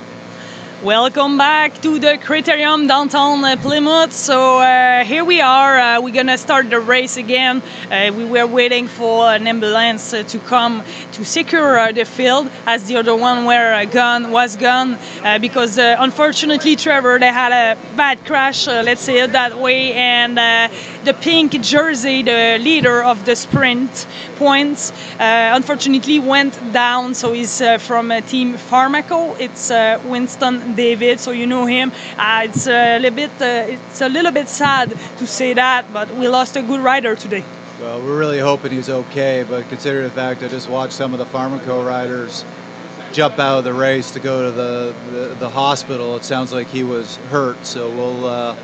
Welcome back to the Criterium downtown Plymouth. So here we are. We're gonna start the race again. We were waiting for an ambulance to come to secure the field, as the other one was gone because unfortunately, Trevor, they had a bad crash. Let's say it that way, and the pink jersey, the leader of the sprint points, unfortunately went down. So he's from Team Pharmaco. It's Winston David, so you know him. It's a little bit sad to say that, but we lost a good rider today. Well, we're really hoping he's okay, but consider the fact I just watched some of the Pharmaco riders jump out of the race to go to the hospital. It sounds like he was hurt, so we'll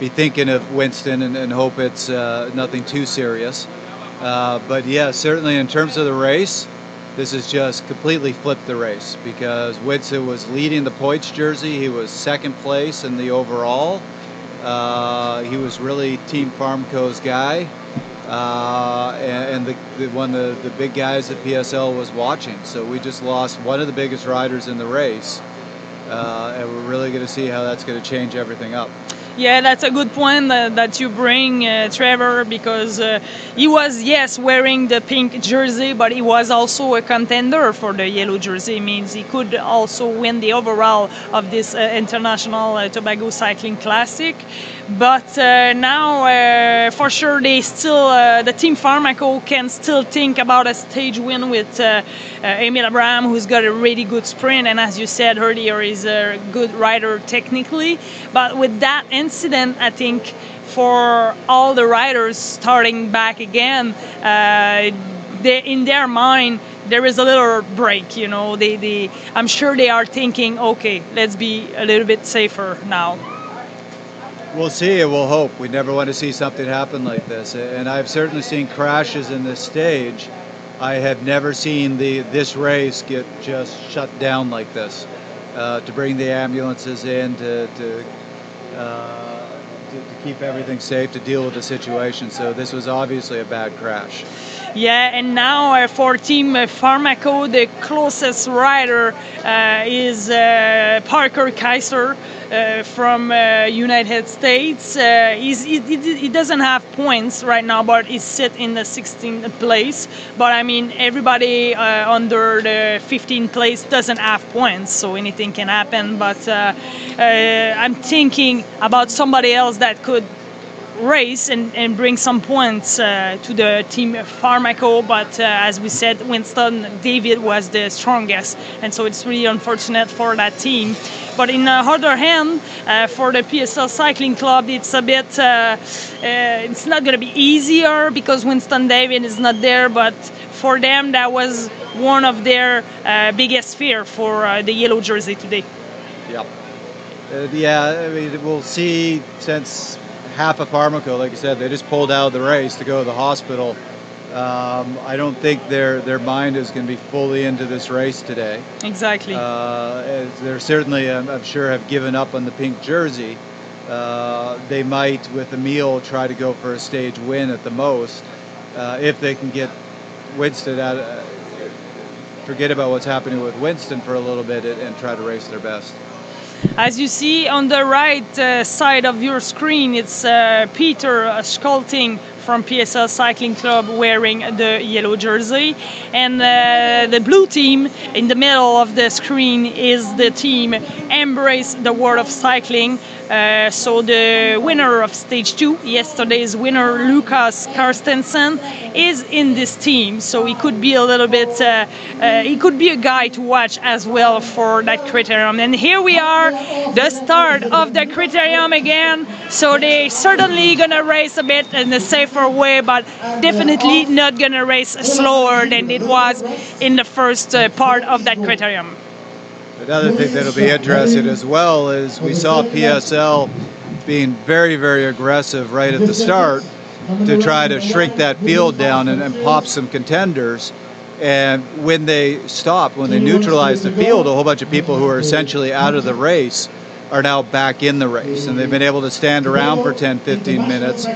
be thinking of Winston and hope it's nothing too serious. But yeah, certainly in terms of the race, this has just completely flipped the race because Winston was leading the points jersey. He was second place in the overall. He was really Team Pharmaco's guy. And the big guys at PSL was watching. So we just lost one of the biggest riders in the race. And we're really going to see how that's going to change everything up. Yeah, that's a good point that you bring, Trevor, because he was, yes, wearing the pink jersey, but he was also a contender for the yellow jersey. It means he could also win the overall of this International Tobago Cycling Classic. But now, for sure, they still, the Team Pharmaco can still think about a stage win with Emil Abraham, who's got a really good sprint, and as you said earlier, he's a good rider technically. But with that incident, I think for all the riders starting back again, in their mind, there is a little break. You know, I'm sure they are thinking, okay, let's be a little bit safer now. We'll see and we'll hope. We never want to see something happen like this. And I've certainly seen crashes in this stage. I have never seen this race get just shut down like this. To bring the ambulances in, to keep everything safe, to deal with the situation. So this was obviously a bad crash. Yeah, and now for Team Pharmaco, the closest rider is Parker Kaiser from United States. He doesn't have points right now, but he's sit in the 16th place. But I mean, everybody under the 15th place doesn't have points, so anything can happen. But I'm thinking about somebody else that could race and bring some points to the Team Pharmaco, but as we said, Winston David was the strongest, and so it's really unfortunate for that team. But in the other hand, for the PSL Cycling Club, it's a bit it's not going to be easier because Winston David is not there, but for them that was one of their biggest fear for the yellow jersey today. Yep. Yeah, I mean, we'll see. Since half of Pharmaco, like I said, they just pulled out of the race to go to the hospital. I don't think their mind is going to be fully into this race today. Exactly. They're certainly, I'm sure, have given up on the pink jersey. They might, with Emil, try to go for a stage win at the most. if they can get Winston out, forget about what's happening with Winston for a little bit and try to race their best. As you see on the right side of your screen, it's Peter Sculting from PSL Cycling Club wearing the yellow jersey, and the blue team in the middle of the screen is the team Embrace the World of Cycling. So the winner of stage 2, yesterday's winner Lucas Carstensen, is in this team. So he could be a little bit, he could be a guy to watch as well for that criterium. And here we are, the start of the criterium again. So they certainly gonna race a bit in a safer way, but definitely not gonna race slower than it was in the first part of that criterium. Another thing that'll be interesting as well is we saw PSL being very, very aggressive right at the start to try to shrink that field down and pop some contenders. And when they stopped, when they neutralized the field, a whole bunch of people who are essentially out of the race are now back in the race, and they've been able to stand around for 10-15 minutes.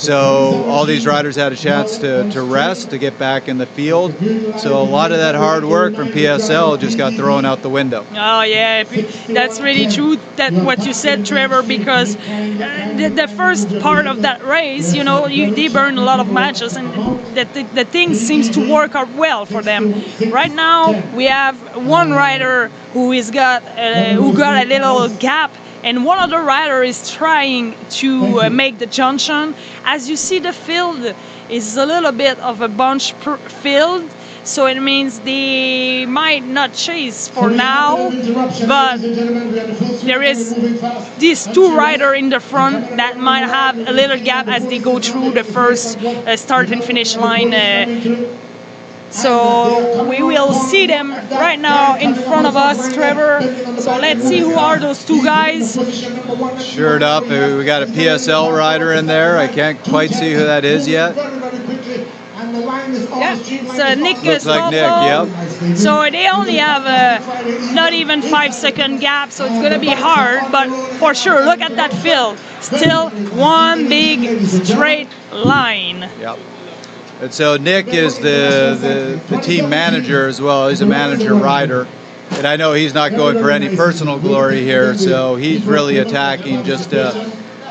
So all these riders had a chance to rest, to get back in the field. So a lot of that hard work from PSL just got thrown out the window. Oh yeah, that's really true, that what you said, Trevor, because the first part of that race, you know, they burn a lot of matches, and the thing seems to work out well for them. Right now we have one rider who got a little gap, and one other rider is trying to make the junction. As you see, the field is a little bit of a bunch field, so it means they might not chase for now, but there is these two riders in the front that might have a little gap as they go through the first start and finish line. So we will see them right now in front of us, Trevor. So let's see who are those two guys. Sure enough, we got a PSL rider in there. I can't quite see who that is yet. Yeah, it's Nick. Looks like Nick, yep. So they only have not even 5-second gap, so it's going to be hard, but for sure, look at that field. Still one big straight line. Yep. And so Nick is the team manager as well. He's a manager rider. And I know he's not going for any personal glory here, so he's really attacking just to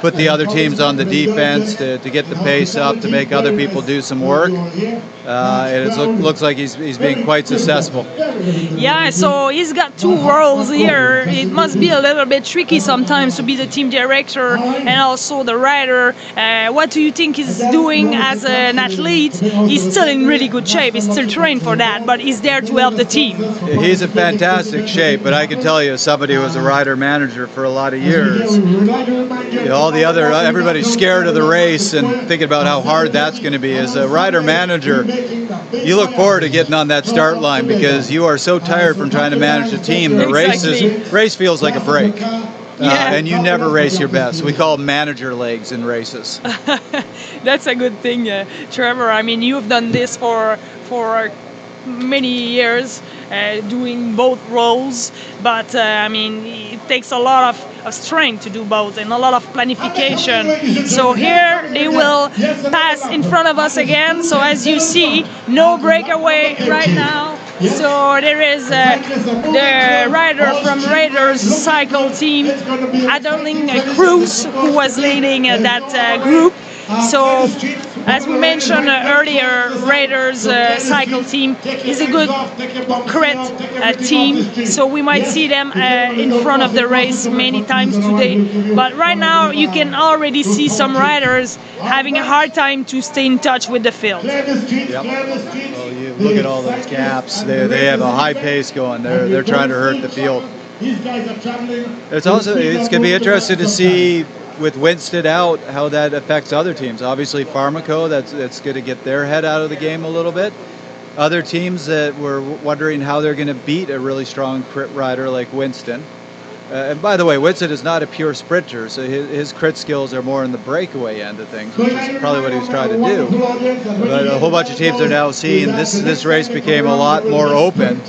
put the other teams on the defense, to get the pace up, to make other people do some work. And it looks like he's being quite successful. Yeah, so he's got two roles here. It must be a little bit tricky sometimes to be the team director and also the rider. What do you think he's doing as an athlete? He's still in really good shape. He's still trained for that, but he's there to help the team. He's in fantastic shape, but I can tell you, as somebody who was a rider manager for a lot of years, you know, everybody's scared of the race and thinking about how hard that's going to be. As a rider manager, you look forward to getting on that start line because you are so tired from trying to manage the team. The race feels like a break. And you never race your best. We call them manager legs in races. That's a good thing, Trevor. I mean, you've done this for many years, doing both roles, but I mean, it takes a lot of strength to do both and a lot of planification. So here they will pass in front of us again. So as you see, no breakaway right now. So there is the rider from Raiders cycle team, Aderling Cruz, who was leading that group. So, as we mentioned earlier, Raiders cycle team is a good crit team, so we might see them in front of the race many times today. But right now, you can already see some riders having a hard time to stay in touch with the field. Yep. Well, you look at all those gaps. They have a high pace going. They're trying to hurt the field. It's going to be interesting to see, with Winston out, how that affects other teams. Obviously Pharmaco, that's going to get their head out of the game a little bit. Other teams that were wondering how they're going to beat a really strong crit rider like Winston. And by the way, Winston is not a pure sprinter, so his crit skills are more in the breakaway end of things, which is probably what he was trying to do. But a whole bunch of teams are now seeing this race became a lot more open,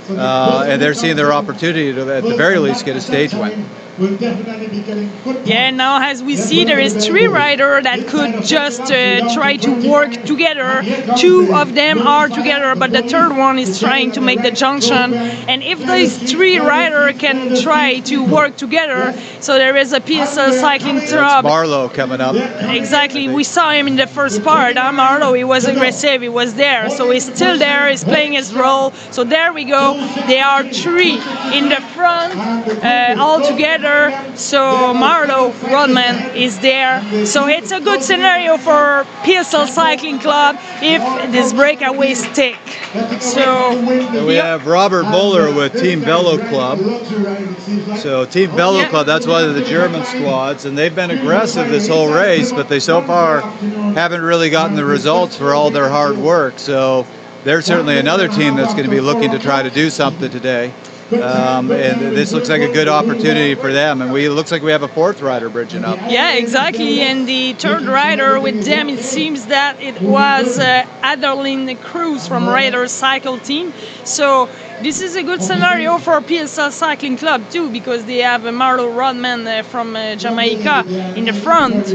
and they're seeing their opportunity to, at the very least, get a stage win. Yeah, now as we see, there is 3 riders that could just try to work together. 2 of them are together, but the third one is trying to make the junction. And if these 3 riders can try to work together, so there is a PSL cycling club. Marlowe coming up. Exactly, we saw him in the first part. Marlowe, he was aggressive, he was there, so he's still there, he's playing his role. So there we go. There are 3 in the front all together. So Marlowe, Rodman is there. So it's a good scenario for PSL Cycling Club if this breakaway stick. So we have Robert Muller with Team Velo Club. So Team Velo Club, that's one of the German squads, and they've been aggressive this whole race, but they so far haven't really gotten the results for all their hard work. So they're certainly another team that's going to be looking to try to do something today. And this looks like a good opportunity for them, and it looks like we have a 4th rider bridging up. Yeah, exactly, and the 3rd rider with them, it seems that it was Adeline Cruz from Raiders Cycle Team. So this is a good scenario for PSL Cycling Club too, because they have Marlowe Rodman from Jamaica in the front.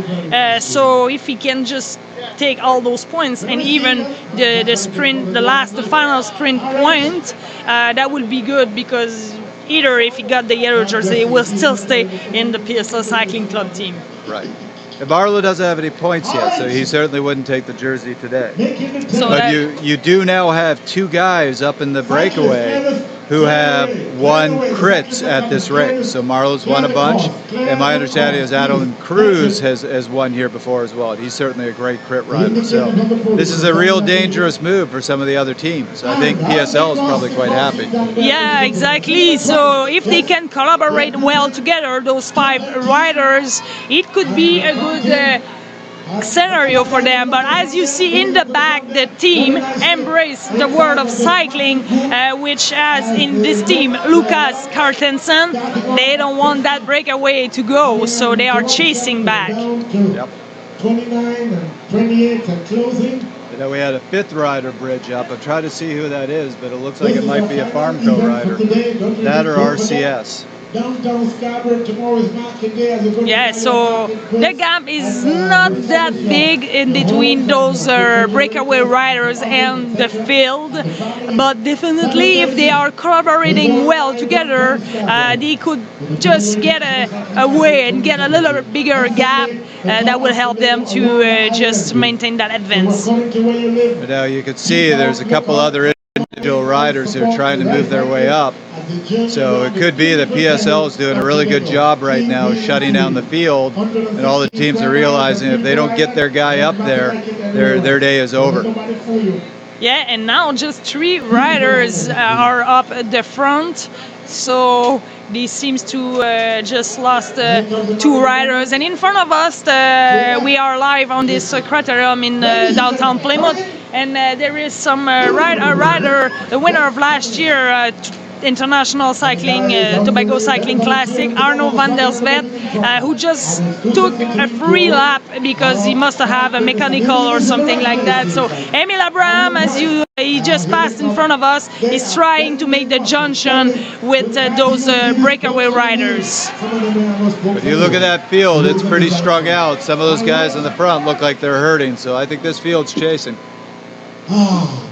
So if he can just take all those points and even the sprint, the final sprint point, that would be good, because either if he got the yellow jersey, he will still stay in the PSL Cycling Club team. Right. And Marlowe doesn't have any points yet, so he certainly wouldn't take the jersey today. So but you do now have 2 guys up in the breakaway who have won crits at this race. So Marlowe's won a bunch, and my understanding is Adeline Cruz has won here before as well. He's certainly a great crit rider. So this is a real dangerous move for some of the other teams. I think PSL is probably quite happy. Yeah, exactly. So if they can collaborate well together, those 5 riders, it could be a good scenario for them. But as you see in the back, the team embrace the world of cycling, which has in this team Lucas Cartensen. They don't want that breakaway to go, so they are chasing back. Yep. 29 and 28 and closing. You know, we had a 5th rider bridge up. I'm trying to see who that is, but it looks like it might be a Farmco rider. That or RCS. Downtown Scarborough, tomorrow is market day as a Yeah, so the gap is not that big in between those breakaway riders and the field, but definitely if they are collaborating well together, they could just get away and get a little bit bigger gap that will help them to just maintain that advance. Now you can see there's a couple other individual riders who are trying to move their way up. So it could be that PSL is doing a really good job right now shutting down the field, and all the teams are realizing if they don't get their guy up there, their day is over. Yeah, and now just 3 riders are up at the front. So this seems to just lost 2 riders. And in front of us, we are live on this criterium in downtown Plymouth. And there is some rider, the winner of last year, International Cycling, Tobago Cycling Classic, Arno van der Zvet, who just took a free lap because he must have a mechanical or something like that. So Emil Abraham, he just passed in front of us, is trying to make the junction with those breakaway riders. If you look at that field, it's pretty strung out. Some of those guys in the front look like they're hurting, so I think this field's chasing.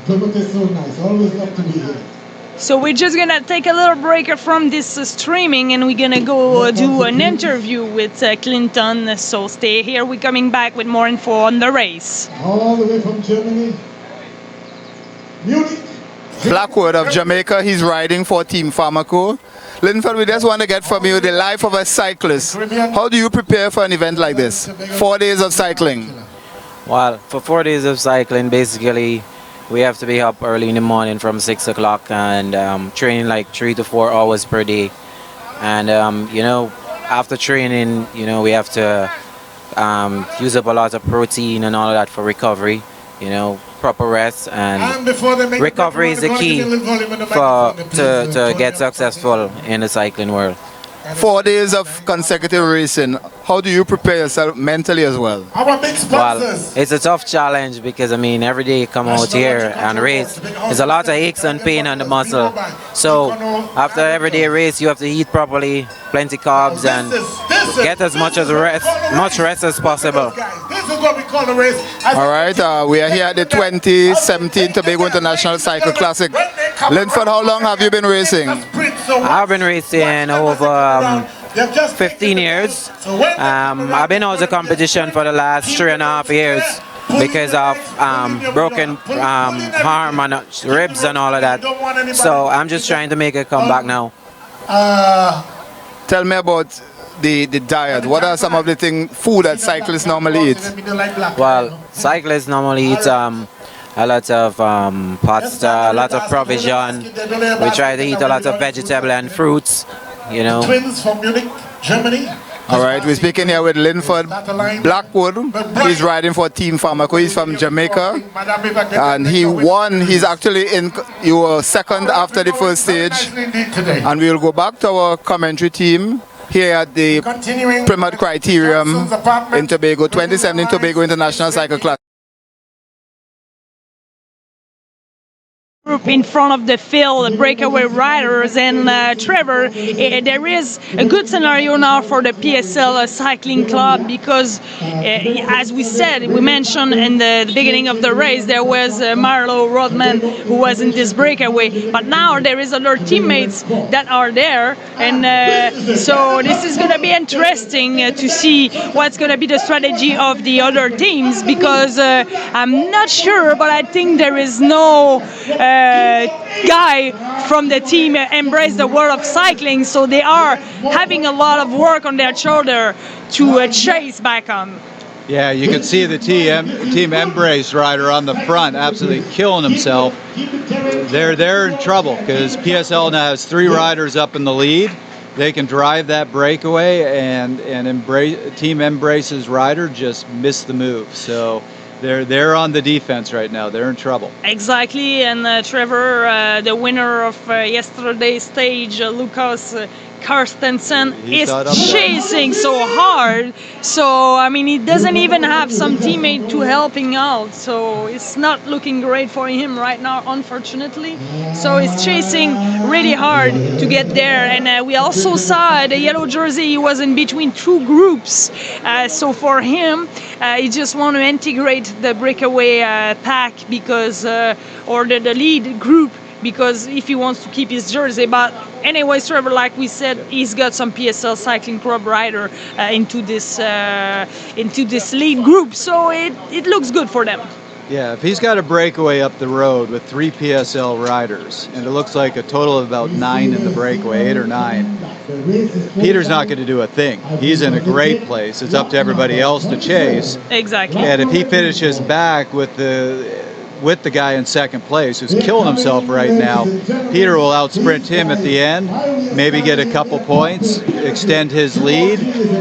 Plymouth is so nice. Always love to be here. So we're just gonna take a little break from this streaming, and we're gonna go do an interview with Clinton. So stay here. We're coming back with more info on the race. All the way from Germany. Munich. Blackwood of Jamaica, he's riding for Team Pharmaco. Linford, we just want to get from you the life of a cyclist. How do you prepare for an event like this? 4 days of cycling. Well, for 4 days of cycling, basically, we have to be up early in the morning from 6 o'clock and training like 3 to 4 hours per day. And, you know, after training, you know, we have to use up a lot of protein and all of that for recovery, you know, proper rest. And recovery is the key to get successful in the cycling world. 4 days of consecutive racing. How do you prepare yourself mentally as well? Well, it's a tough challenge because, I mean, every day you come out here and race, there's a lot of aches and pain on the muscle. So after every day race, you have to eat properly, plenty carbs, and get as much rest as possible. All right, we are here at the 2017 Tobago International Cycle Classic. Linford, how long have you been racing? I've been racing over 15 years. I've been out of the competition for the last 3.5 years because of broken arm and ribs and all of that. So I'm just trying to make a comeback now. Tell me about the diet. What are some of the food that cyclists normally eat? Well, cyclists normally eat a lot of pasta, a lot of provision. We try to eat a lot of vegetable and fruits, you know. Twins from Munich, Germany. All right, we're speaking here with Linford Blackwood. He's riding for Team Pharmaco. He's from Jamaica, and he won. He was second after the first stage. And we'll go back to our commentary team here at the Primat Criterium in Tobago, 2017 Tobago International Cycle Classic. Group in front of the field, breakaway riders, and Trevor, there is a good scenario now for the PSL cycling club because as we mentioned in the beginning of the race, there was Marlo Rodman who was in this breakaway, but now there is other teammates that are there, and so this is going to be interesting to see what's going to be the strategy of the other teams, because I'm not sure, but I think there is no guy from the team Embrace the World of Cycling, so they are having a lot of work on their shoulder to chase back on. Yeah, you can see the Team Embrace rider on the front absolutely killing himself. They're in trouble because PSL now has 3 riders up in the lead. They can drive that breakaway, and Team Embrace's rider just missed the move. So they're on the defense right now. They're in trouble. Exactly, and Trevor, the winner of yesterday's stage, Lucas Carstensen, is chasing so hard. So, I mean, he doesn't even have some teammate to help him out. So it's not looking great for him right now, unfortunately. So he's chasing really hard to get there. And we also saw the yellow jersey, he was in between 2 groups. So for him, he just want to integrate the breakaway pack because, or the lead group, because if he wants to keep his jersey. But anyways, Trevor, like we said, he's got some PSL Cycling Club rider into this lead group, so it looks good for them. Yeah, if he's got a breakaway up the road with 3 PSL riders, and it looks like a total of about 9 in the breakaway, 8 or 9, Peter's not going to do a thing. He's in a great place. It's up to everybody else to chase. Exactly. And if he finishes back with the guy in second place who's killing himself right now, Peter will outsprint him at the end, maybe get a couple points, extend his lead,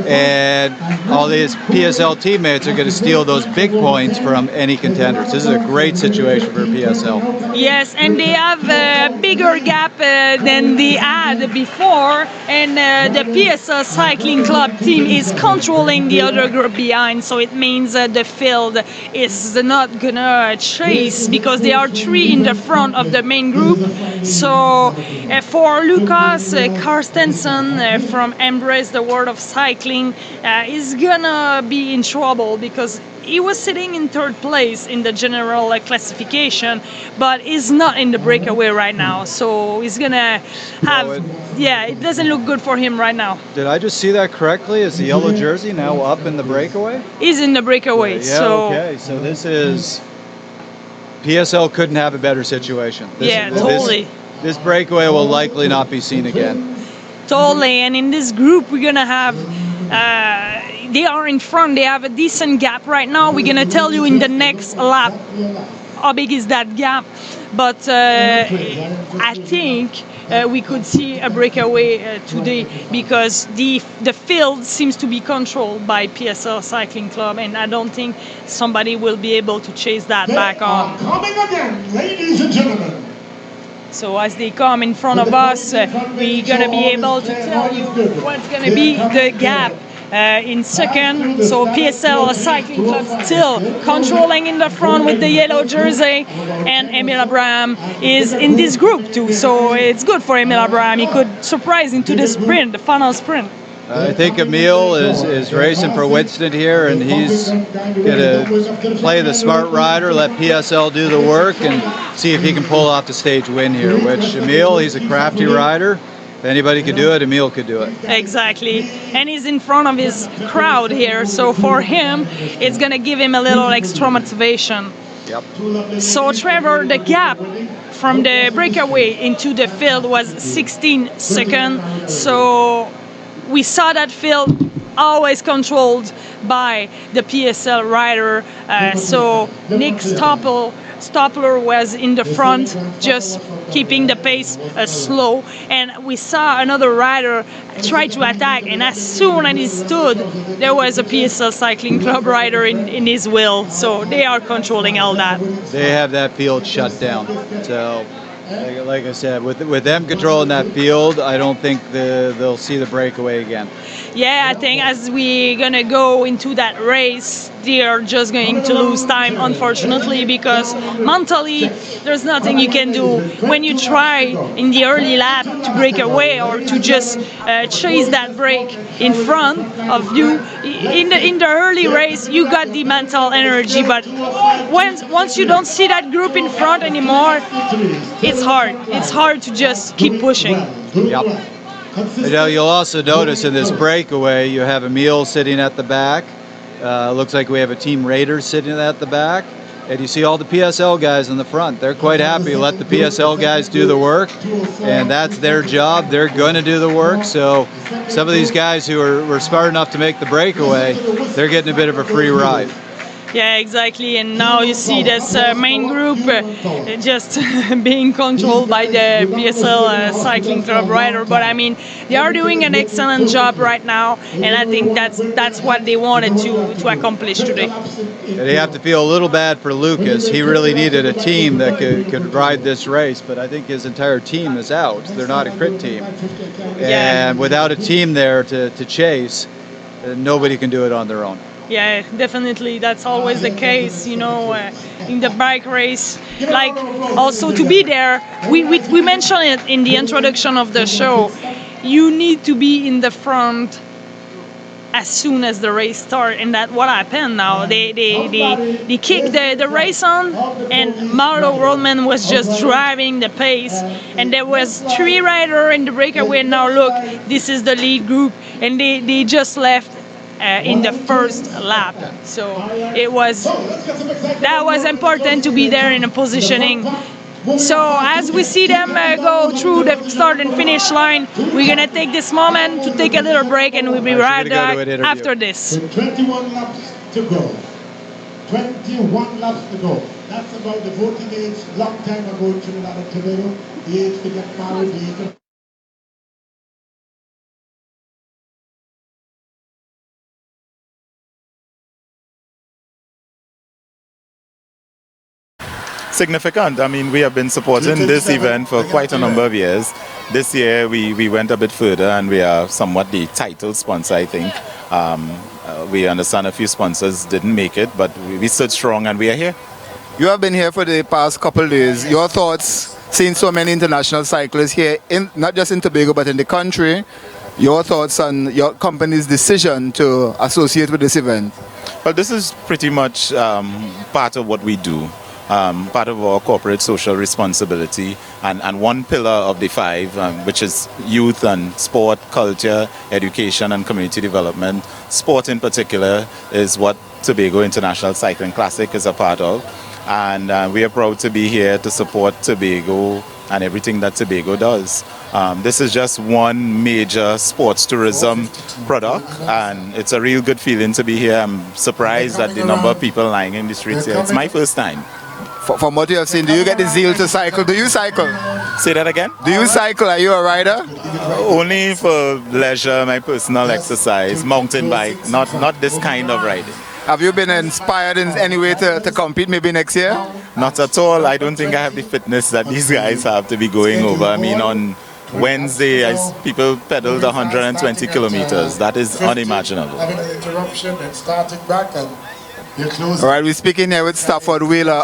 and all his PSL teammates are going to steal those big points from any contenders. This is a great situation for PSL. Yes, and they have a bigger gap than they had before, and the PSL Cycling Club team is controlling the other group behind, so it means the field is not gonna chase because there are 3 in the front of the main group. So for Lucas Carstensen from Embrace the World of Cycling is gonna be in trouble because he was sitting in 3rd place in the general classification, but is not in the breakaway right now. So he's gonna have, it doesn't look good for him right now. Did I just see that correctly? Is the yellow jersey now up in the breakaway? He's in the breakaway. Yeah, okay. So this is, PSL couldn't have a better situation. Totally. This breakaway will likely not be seen again. Totally, and in this group we're gonna have they are in front, they have a decent gap right now. We're gonna tell you in the next lap how big is that gap, but I think we could see a breakaway today because the field seems to be controlled by PSL Cycling Club, and I don't think somebody will be able to chase that back on. Coming again, ladies and gentlemen. So as they come in front of us, we're gonna be able to tell you what's gonna be the gap. In second, so PSL Cycling Club still controlling in the front with the yellow jersey, and Emil Abraham is in this group too, so it's good for Emil Abraham. He could surprise into the sprint, the final sprint. I think Emil is racing for Winston here, and he's going to play the smart rider, let PSL do the work, and see if he can pull off the stage win here, which Emil, he's a crafty rider. If anybody could do it, Emil could do it. Exactly. And he's in front of his crowd here, so for him, it's going to give him a little extra motivation. Yep. So Trevor, the gap from the breakaway into the field was 16 seconds, so we saw that field always controlled by the PSL rider. So Nick Stoppler was in the front, just keeping the pace slow, and we saw another rider try to attack, and as soon as he stood, there was a PSL Cycling Club rider in his wheel, so they are controlling all that. They have that field shut down. So, like I said, with them controlling that field, I don't think they'll see the breakaway again. Yeah, I think as we're gonna go into that race, they are just going to lose time, unfortunately, because mentally there's nothing you can do. When you try in the early lap to break away or to just chase that break in front of you, in the early race you got the mental energy, but once you don't see that group in front anymore, it's hard. It's hard to just keep pushing. Yep. You know, you'll also notice in this breakaway you have Emil sitting at the back. Looks like we have a Team Raiders sitting at the back. And you see all the PSL guys in the front. They're quite happy to let the PSL guys do the work. And that's their job. They're going to do the work. So some of these guys who were smart enough to make the breakaway, they're getting a bit of a free ride. Yeah, exactly. And now you see this main group just being controlled by the PSL Cycling Club rider. But I mean, they are doing an excellent job right now, and I think that's what they wanted to accomplish today. They have to feel a little bad for Lucas. He really needed a team that could ride this race, but I think his entire team is out. They're not a crit team. And without a team there to chase, nobody can do it on their own. Yeah, definitely. That's always the case, you know, in the bike race. Like, also to be there, we mentioned it in the introduction of the show, you need to be in the front as soon as the race starts, and that's what happened now. They kicked the race on, and Mauro Rollman was just driving the pace, and there was 3 riders in the breakaway. Now look, this is the lead group, and they just left in the first lap. So that was important to be there in a positioning. So as we see them go through the start and finish line, we're gonna take this moment to take a little break, and we'll be right back after this. 21 laps to go. 21 laps to go. That's about the voting age. Long time ago in Trinidad and Tobago, the age to get married, the age of significant. I mean, we have been supporting this event for quite a number of years. This year we went a bit further, and we are somewhat the title sponsor, I think. We understand a few sponsors didn't make it, but we stood strong and we are here. You have been here for the past couple of days. Your thoughts, seeing so many international cyclists here, not just in Tobago but in the country, your thoughts on your company's decision to associate with this event? Well, this is pretty much part of what we do. Part of our corporate social responsibility, and one pillar of the 5, which is youth and sport, culture, education and community development. Sport in particular is what Tobago International Cycling Classic is a part of, and we are proud to be here to support Tobago and everything that Tobago does. This is just one major sports tourism product, and it's a real good feeling to be here. I'm surprised at the number of people lying in the streets here. It's my first time. From what you have seen, do you get the zeal to cycle? Do you cycle? Say that again? Do you cycle? Are you a rider? Only for leisure, my personal exercise, mountain bike, not this kind of riding. Have you been inspired in any way to compete maybe next year? Not at all. I don't think I have the fitness that these guys have to be going over. I mean, on Wednesday, people pedaled 120 kilometers. That is unimaginable. Having an interruption and starting back and you're close. All right, we're speaking here with Stafford Wheeler.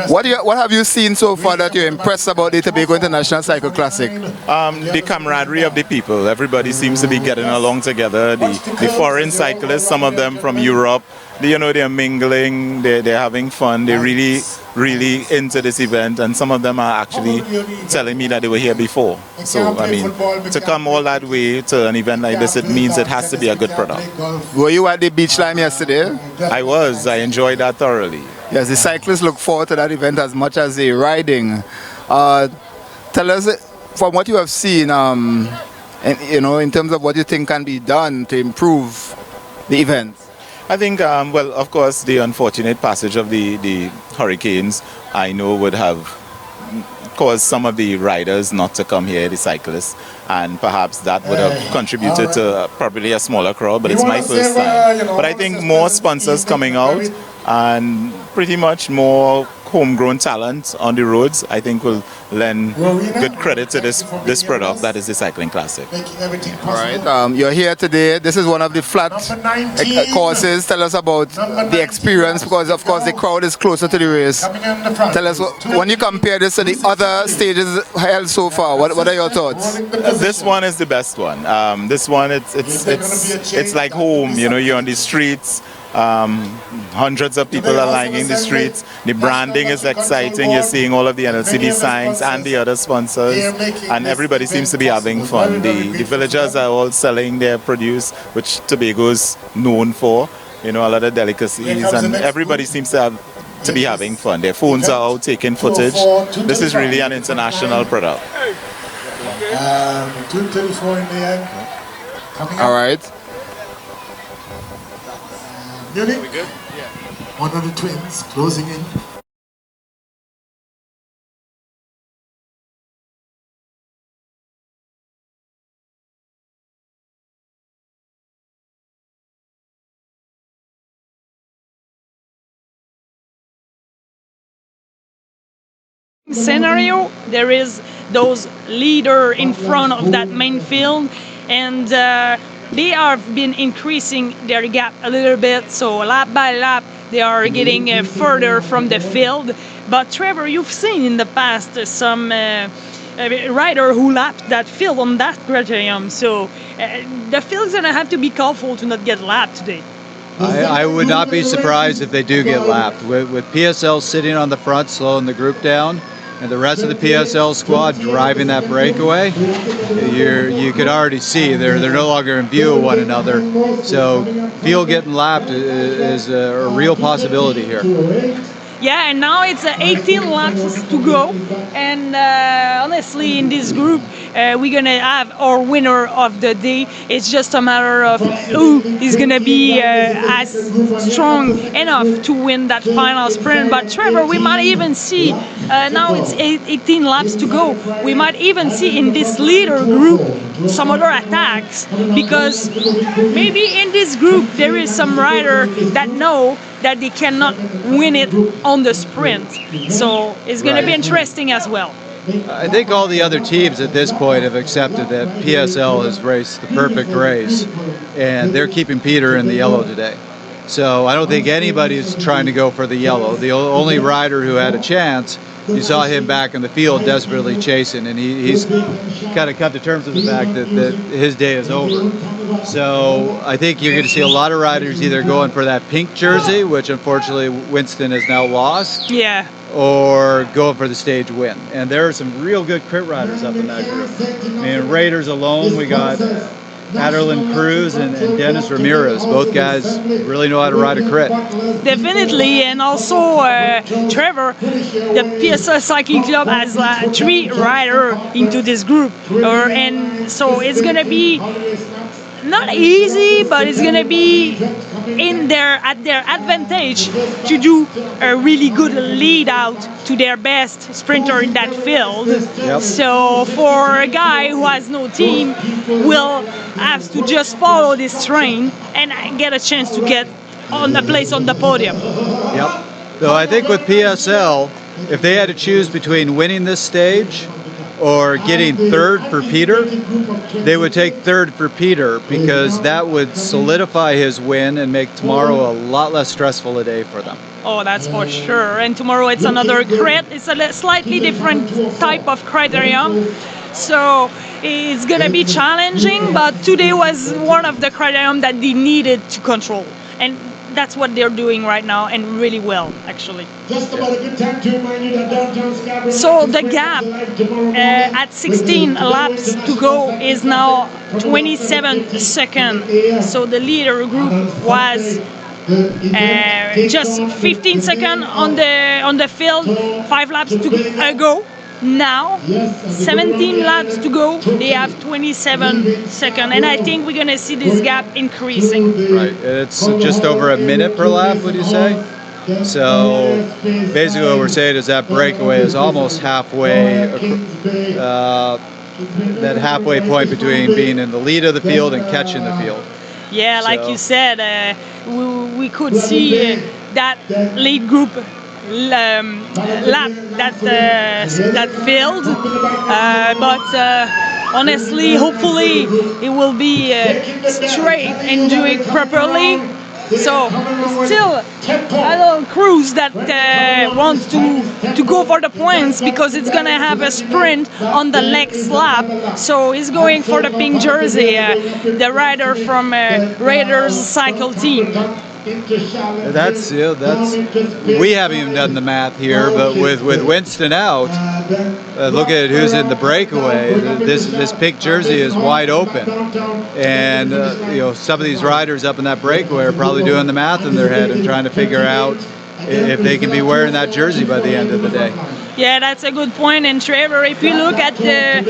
What have you seen so far that you're impressed about the Tobago International Cycle Classic? The camaraderie of the people. Everybody seems to be getting along together. The foreign cyclists, some of them from Europe, they're mingling, they're having fun, they're really into this event, and some of them are actually telling me that they were here before. So, I mean, to come all that way to an event like this, it means it has to be a good product. Were you at the beach line yesterday? I was. I enjoyed that thoroughly. Yes, the cyclists look forward to that event as much as the riding. Tell us, from what you have seen, in terms of what you think can be done to improve the event. I think, well, of course, the unfortunate passage of the hurricanes, I know, would have caused some of the riders not to come here, the cyclists, and perhaps that would have contributed to probably a smaller crowd, but it's my first time. But I think more sponsors coming out and pretty much more homegrown talent on the roads, I think will lend good credit to this product that is the Cycling Classic. All right, you're here today. This is one of the flat courses. Tell us about the experience, because of course the crowd is closer to the race. Tell us, when you compare this to the other stages held so far, what are your thoughts? This one is the best one. This one, it's like home. You're on the streets. Hundreds of people are lying in the streets. The branding is exciting. You're seeing all of the NLCB signs and the other sponsors, and everybody seems to be having fun. The villagers are all selling their produce, which Tobago is known for. A lot of delicacies, and everybody seems to be having fun. Their phones are out taking footage. This is really an international product. 2:34 in the end. All right. Munich, one of the twins closing in. Scenario, there is those leader in front of that main field, and they have been increasing their gap a little bit, so lap by lap they are getting further from the field. But Trevor, you've seen in the past some rider who lapped that field on that criterium, so the field's gonna have to be careful to not get lapped today. I would not be surprised if they do get lapped. With PSL sitting on the front, slowing the group down, and the rest of the PSL squad driving that breakaway, you could already see they're no longer in view of one another. So field getting lapped is a real possibility here. Yeah, and now it's 18 laps to go, and honestly, in this group, we're gonna have our winner of the day. It's just a matter of who is gonna be as strong enough to win that final sprint. But Trevor, we might even see, now it's 18 laps to go, we might even see in this leader group some other attacks, because maybe in this group there is some rider that know that they cannot win it on the sprint. So it's going to be interesting as well. I think all the other teams at this point have accepted that PSL has raced the perfect race, and they're keeping Peter in the yellow today. So I don't think anybody's trying to go for the yellow. The only rider who had a chance, you saw him back in the field desperately chasing, and he's kind of come to terms with the fact that his day is over. So I think you're going to see a lot of riders either going for that pink jersey, which unfortunately Winston has now lost, yeah, or going for the stage win. And there are some real good crit riders up in that group. I mean, Raiders alone, we got Adelin Cruz and Dennis Ramirez. Both guys really know how to ride a crit. Definitely, and also Trevor, the PSL Cycling Club has 3 riders into this group, and so it's gonna be not easy, but it's gonna be at their advantage to do a really good lead out to their best sprinter in that field. Yep. So for a guy who has no team, will have to just follow this train and get a chance to get on the place on the podium. Yep. So I think with PSL, if they had to choose between winning this stage or getting third for Peter, they would take third for Peter because that would solidify his win and make tomorrow a lot less stressful a day for them. Oh, that's for sure. And tomorrow it's another crit. It's a slightly different type of criterium. So it's going to be challenging, but today was one of the criterium that they needed to control. And that's what they're doing right now, and really well, actually. Just about a good time to remind you that downtown Scarborough. So the gap at 16 laps to go is now 27 seconds. So the leader group was just 15 seconds on the field, 5 laps to go. Now, 17 laps to go, they have 27 seconds, and I think we're going to see this gap increasing. Right, it's just over a minute per lap, would you say? So basically what we're saying is that breakaway is almost halfway, that halfway point between being in the lead of the field and catching the field. Yeah, like you said, we could see that lead group lap that failed, but honestly, hopefully it will be straight and do it properly. So still a little Cruz that wants to go for the points because it's gonna have a sprint on the next lap. So he's going for the pink jersey, the rider from Raiders cycle team. That's we haven't even done the math here, but with Winston out, look at who's in the breakaway. This pink jersey is wide open, and some of these riders up in that breakaway are probably doing the math in their head and trying to figure out if they can be wearing that jersey by the end of the day. Yeah, that's a good point. And Trevor, if you look at the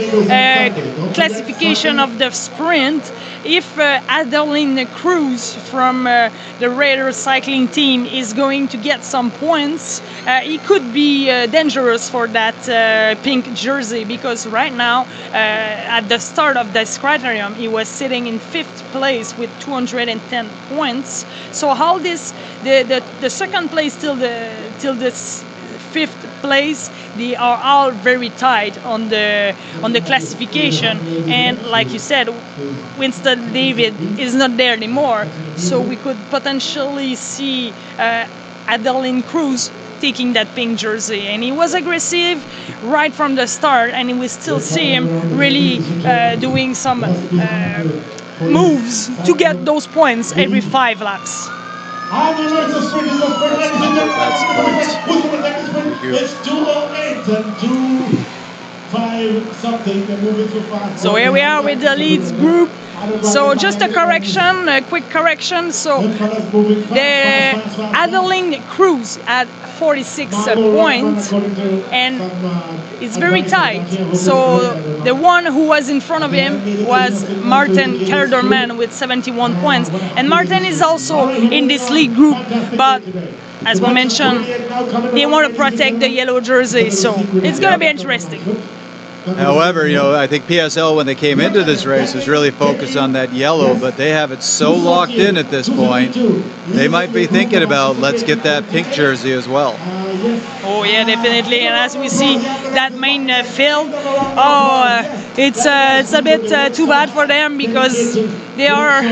classification of the sprint, if Adeline Cruz from the Raiders cycling team is going to get some points, he could be dangerous for that pink jersey, because right now, at the start of this criterium, he was sitting in 5th place with 210 points. So how this the second place till this 5th place, they are all very tight on the classification, and like you said, Winston David is not there anymore, so we could potentially see Adeline Cruz taking that pink jersey. And he was aggressive right from the start, and we still see him really doing some moves to get those points every 5 laps. It's 2:08 and 2:05 something. They're moving too fast. So here we are with the leads group. So just a quick correction. So the Adeline Cruz had 46 points, and it's very tight. So the one who was in front of him was Martin Kelderman with 71 points. And Martin is also in this league group, but as we mentioned, they want to protect the yellow jersey, so it's going to be interesting. However, I think PSL, when they came into this race, was really focused on that yellow, but they have it so locked in at this point, they might be thinking about, let's get that pink jersey as well. Oh yeah, definitely. And as we see that main field, it's a bit too bad for them, because they are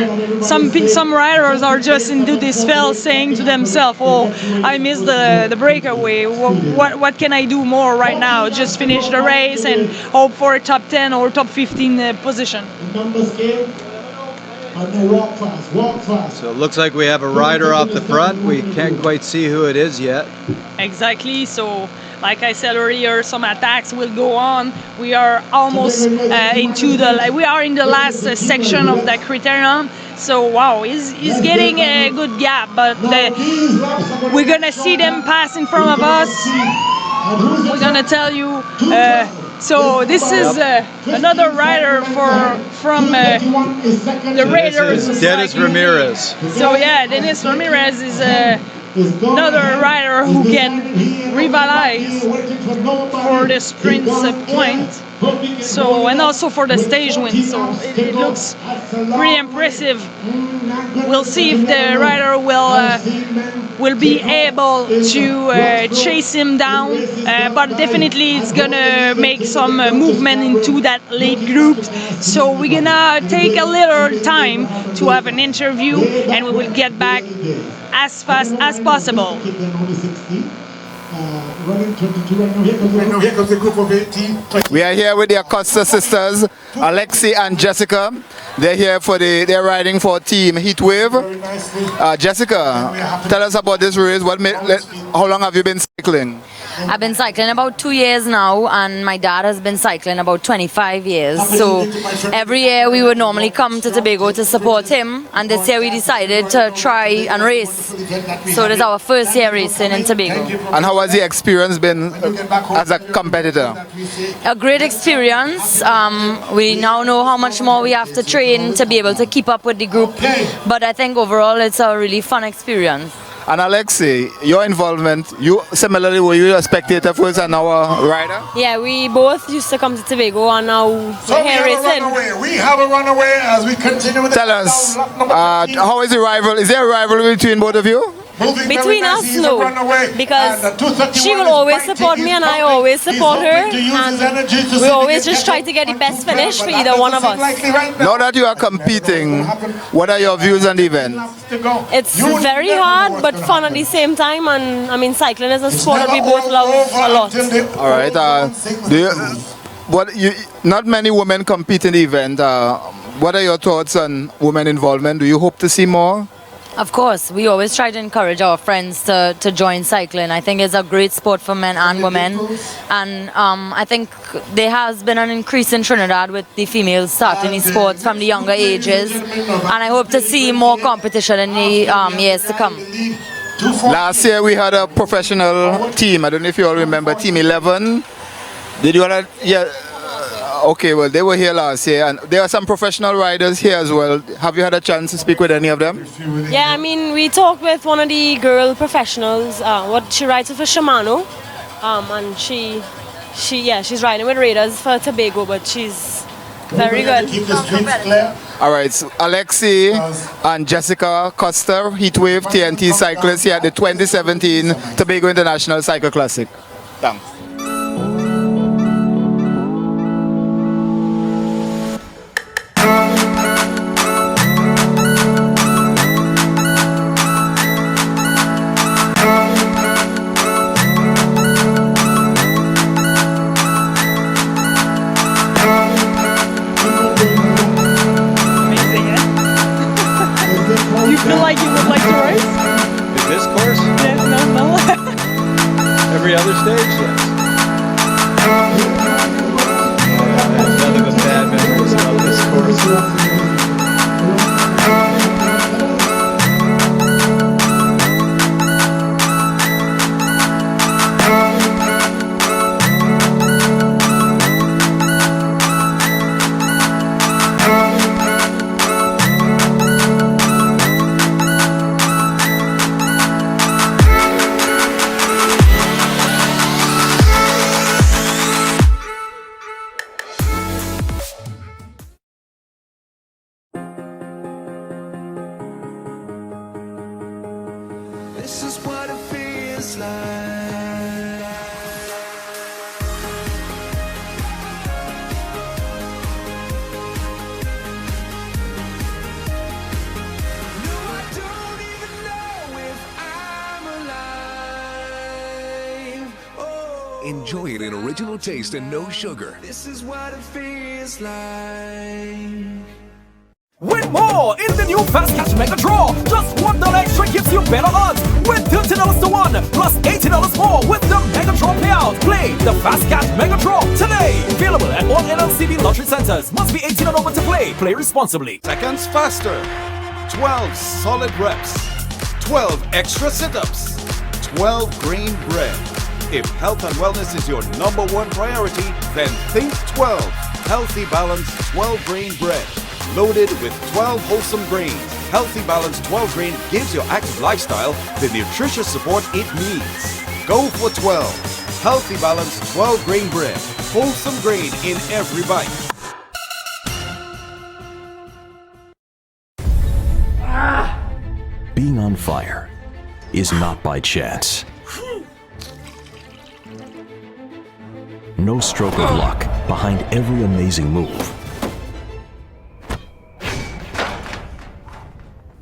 some riders are just into this field saying to themselves, "Oh, I missed the breakaway. What can I do more right now? Just finish the race and hope for a top 10 or top 15 position." So it looks like we have a rider off the front. We can't quite see who it is yet. Exactly. So, like I said earlier, some attacks will go on. We are almost we are in the last section of the criterium. So wow, he's getting a good gap, but we're gonna see them pass in front of us. We're gonna tell you. So this is another rider from the Raiders. Dennis Ramirez. So yeah, Dennis Ramirez is another rider who can rivalize for the sprint point. So, and also for the stage win. So it looks pretty impressive. We'll see if the rider will be able to chase him down, but definitely it's gonna make some movement into that late group. So we're gonna take a little time to have an interview, and we will get back as fast as possible. We are here with the Acosta sisters, Alexi and Jessica. They're here they're riding for Team Heatwave. Jessica, tell us about this race. How long have you been cycling? I've been cycling about 2 years now, and my dad has been cycling about 25 years. So every year we would normally come to Tobago to support him, and this year we decided to try and race. So it is our first year racing in Tobago. And how has the experience been as a competitor? A great experience. We now know how much more we have to train to be able to keep up with the group, but I think overall it's a really fun experience. And Alexi, your involvement, similarly, were you a spectator first and now a rider? Yeah, we both used to come to Tobago, and now we're here racing. We have a runaway as we continue with Tell us, how is the rival? Is there a rivalry between both of you? Between us, no, because she will always support me and I always support her, and we always just try to get the best finish for either one of us. Now that you are competing, what are your views on the event? It's very hard but fun at the same time, and I mean cycling is a sport that we both love a lot. All right, not many women compete in the event. What are your thoughts on women involvement? Do you hope to see more? Of course, we always try to encourage our friends to join cycling. I think it's a great sport for men and women, and I think there has been an increase in Trinidad with the females starting these sports from the younger ages, and I hope to see more competition in the years to come. Last year we had a professional team. I don't know if you all remember, Team 11. Did you all? Yeah. Okay, well, they were here last year, and there are some professional riders here as well. Have you had a chance to speak with any of them? Yeah, I mean, we talked with one of the girl professionals. She rides for Shimano, and she's riding with Raiders for Tobago, but she's very good. All right, so Alexi and Jessica Costa, Heatwave TNT cyclists here at the 2017 Tobago International Cycle Classic. Thanks. You feel like you would like to race? In this course? Yeah, no. Every other stage, yes. There's nothing but bad memories about this course. This is what it feels like. No, I don't even know if I'm alive. Oh, Enjoy it in original taste and no sugar. this is what it feels like. Win more in the new Fast Catch Mega Draw. Just $1 extra gives you better odds. Win $30 to 1 plus $80 more with the Mega Draw payout. Play the Fast Catch Mega Draw today. Available at all LLCB lottery centers. Must be 18 and over to play. Play responsibly. Seconds faster. 12 solid reps. 12 extra sit-ups. 12 grain bread. If health and wellness is your #1 priority, then think 12. Healthy Balance 12 grain bread. Loaded with 12 wholesome grains, Healthy Balance 12 grain gives your active lifestyle the nutritious support it needs. Go for 12. Healthy Balance 12 grain bread. Wholesome grain in every bite. Being on fire is not by chance. No stroke of luck behind every amazing move.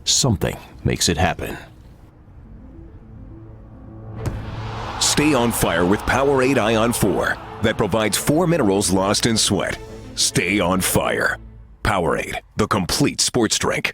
Something makes it happen. Stay on fire with Powerade Ion 4 that provides 4 minerals lost in sweat. Stay on fire. Powerade, the complete sports drink.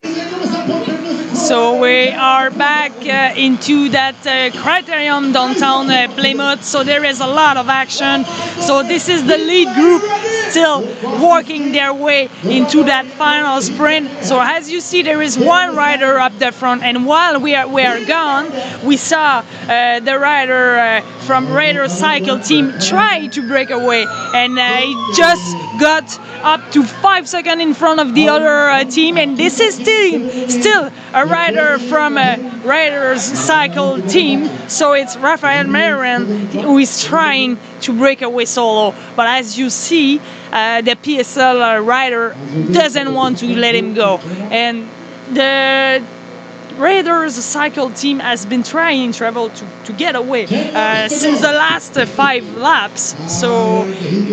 So we are back into that Criterion downtown Plymouth. So there is a lot of action. So this is the lead group still working their way into that final sprint. So as you see, there is one rider up the front, and while we are gone, we saw the rider from Raider Cycle Team try to break away, and he just got up to 5 seconds in front of the other team, and this is still a rider from Raiders Cycle Team, so it's Rafael Marin who is trying to break away solo, but as you see, the PSL rider doesn't want to let him go, and the Raiders Cycle Team has been trying to get away since the last 5 laps. So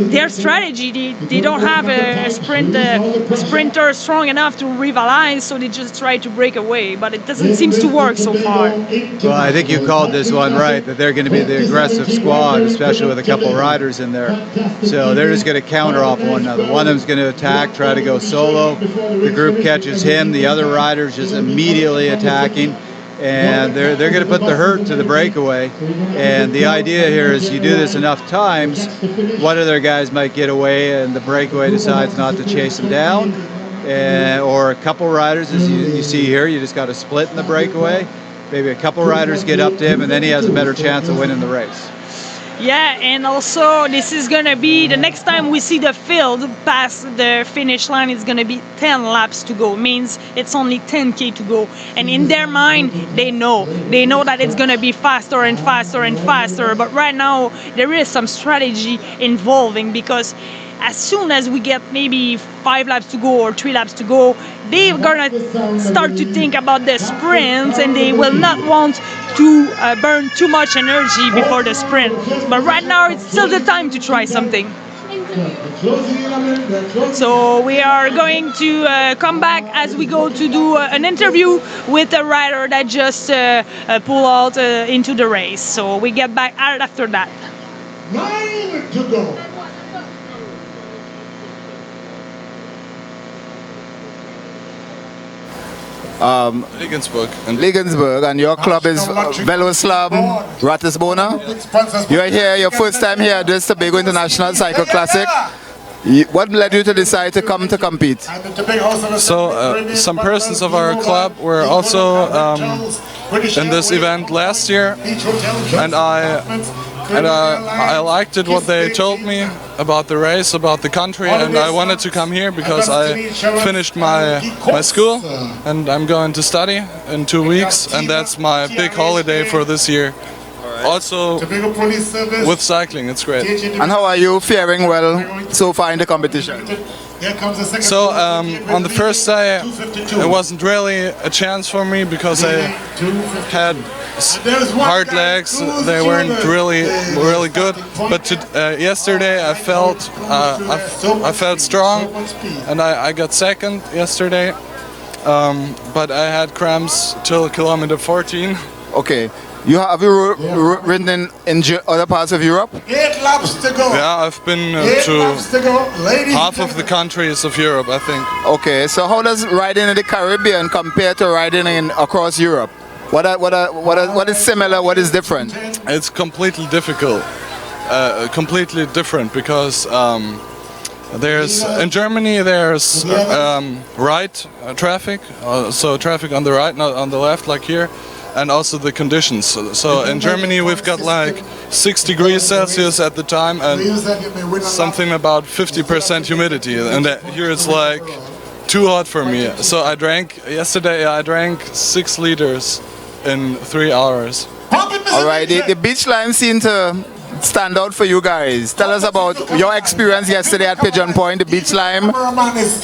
their strategy, they don't have a sprinter strong enough to rivalize, so they just try to break away. But it doesn't seem to work so far. Well, I think you called this one right, that they're going to be the aggressive squad, especially with a couple riders in there. So they're just going to counter off one another. One of them's going to attack, try to go solo. The group catches him. The other rider's just immediately attacking, and they're going to put the hurt to the breakaway. And the idea here is you do this enough times, one of their guys might get away and the breakaway decides not to chase him down, or a couple riders, as you see here, you just got to split in the breakaway. Maybe a couple riders get up to him, and then he has a better chance of winning the race. Yeah, and also this is gonna be the next time we see the field past the finish line, it's gonna be 10 laps to go. Means it's only 10K to go, and in their mind they know that it's gonna be faster and faster and faster. But right now there is some strategy involving, because as soon as we get maybe 5 laps to go or 3 laps to go, they're gonna start to think about the sprints, and they will not want to burn too much energy before the sprint. But right now it's still the time to try something. So we are going to come back as we go to do an interview with a rider that just pulled out into the race. So we get back out after that. 9 to go. Regensburg, and your club is Veloslam Ratisbona. You are here, your first time here at this Tobago International Cycle Classic. What led you to decide to come to compete? So some persons of our club were also in this event last year, and I liked it, what they told me about the race, about the country, and I wanted to come here because I finished my school and I'm going to study in 2 weeks, and that's my big holiday for this year. Also with cycling, it's great. And how are you faring well so far in the competition? So on the first day it wasn't really a chance for me because I had hard legs, they weren't really good, but yesterday I felt strong, and I got second yesterday, but I had cramps till kilometer 14. Okay. Have you ridden in other parts of Europe? 8 laps to go. Yeah, I've been to half of the countries of Europe, I think. Okay, so how does riding in the Caribbean compare to riding across Europe? What is similar? What is different? It's completely difficult, completely different, because in Germany there's right traffic, so traffic on the right, not on the left, like here. And also the conditions. So in Germany we've got like 6 degrees Celsius at the time and something about 50% humidity, and here it's like too hot for me. So yesterday I drank 6 liters in 3 hours. Alright, the beach line seemed to stand out for you guys? Tell us about your experience yesterday at Pigeon Point, the beach lime.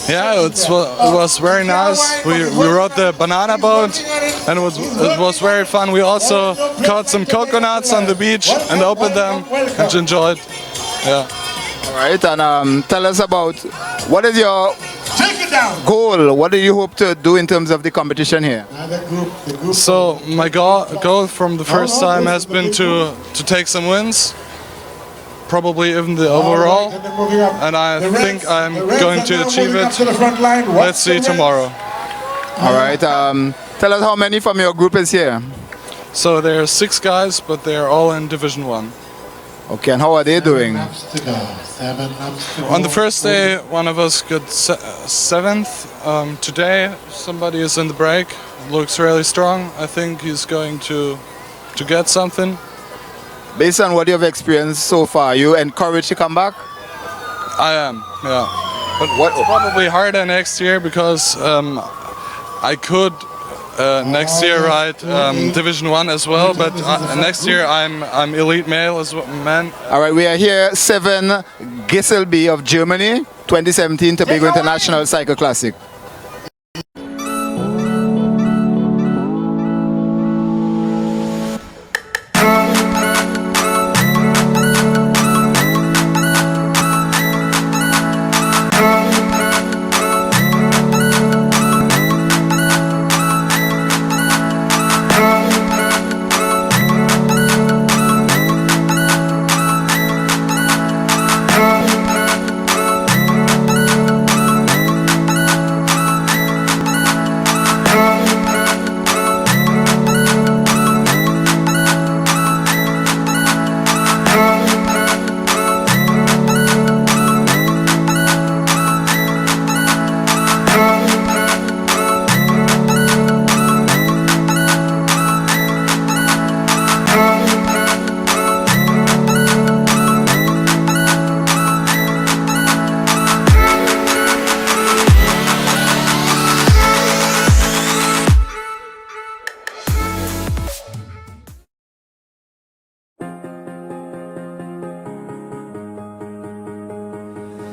Yeah, it was very nice. We rode the banana boat, and it was very fun. We also caught some coconuts on the beach and opened them and enjoyed. Yeah. All right, and tell us about what is your goal? What do you hope to do in terms of the competition here? So my goal from the first time has been to take some wins, probably even the overall, and I think I'm going to achieve it. Let's see tomorrow. All right, tell us how many from your group is here. So there are 6 guys, but they are all in Division 1. Okay, and how are they doing? On the first day, one of us got 7th. Today, somebody is in the break. Looks really strong. I think he's going to get something. Based on what you've experienced so far, you encouraged to come back? I am, yeah. But it's probably harder next year because I could next year ride Division 1 as well, but next year I'm elite male as well, man. All right, we are here 7 Gisselby of Germany, 2017 Tobago International Cycle Classic.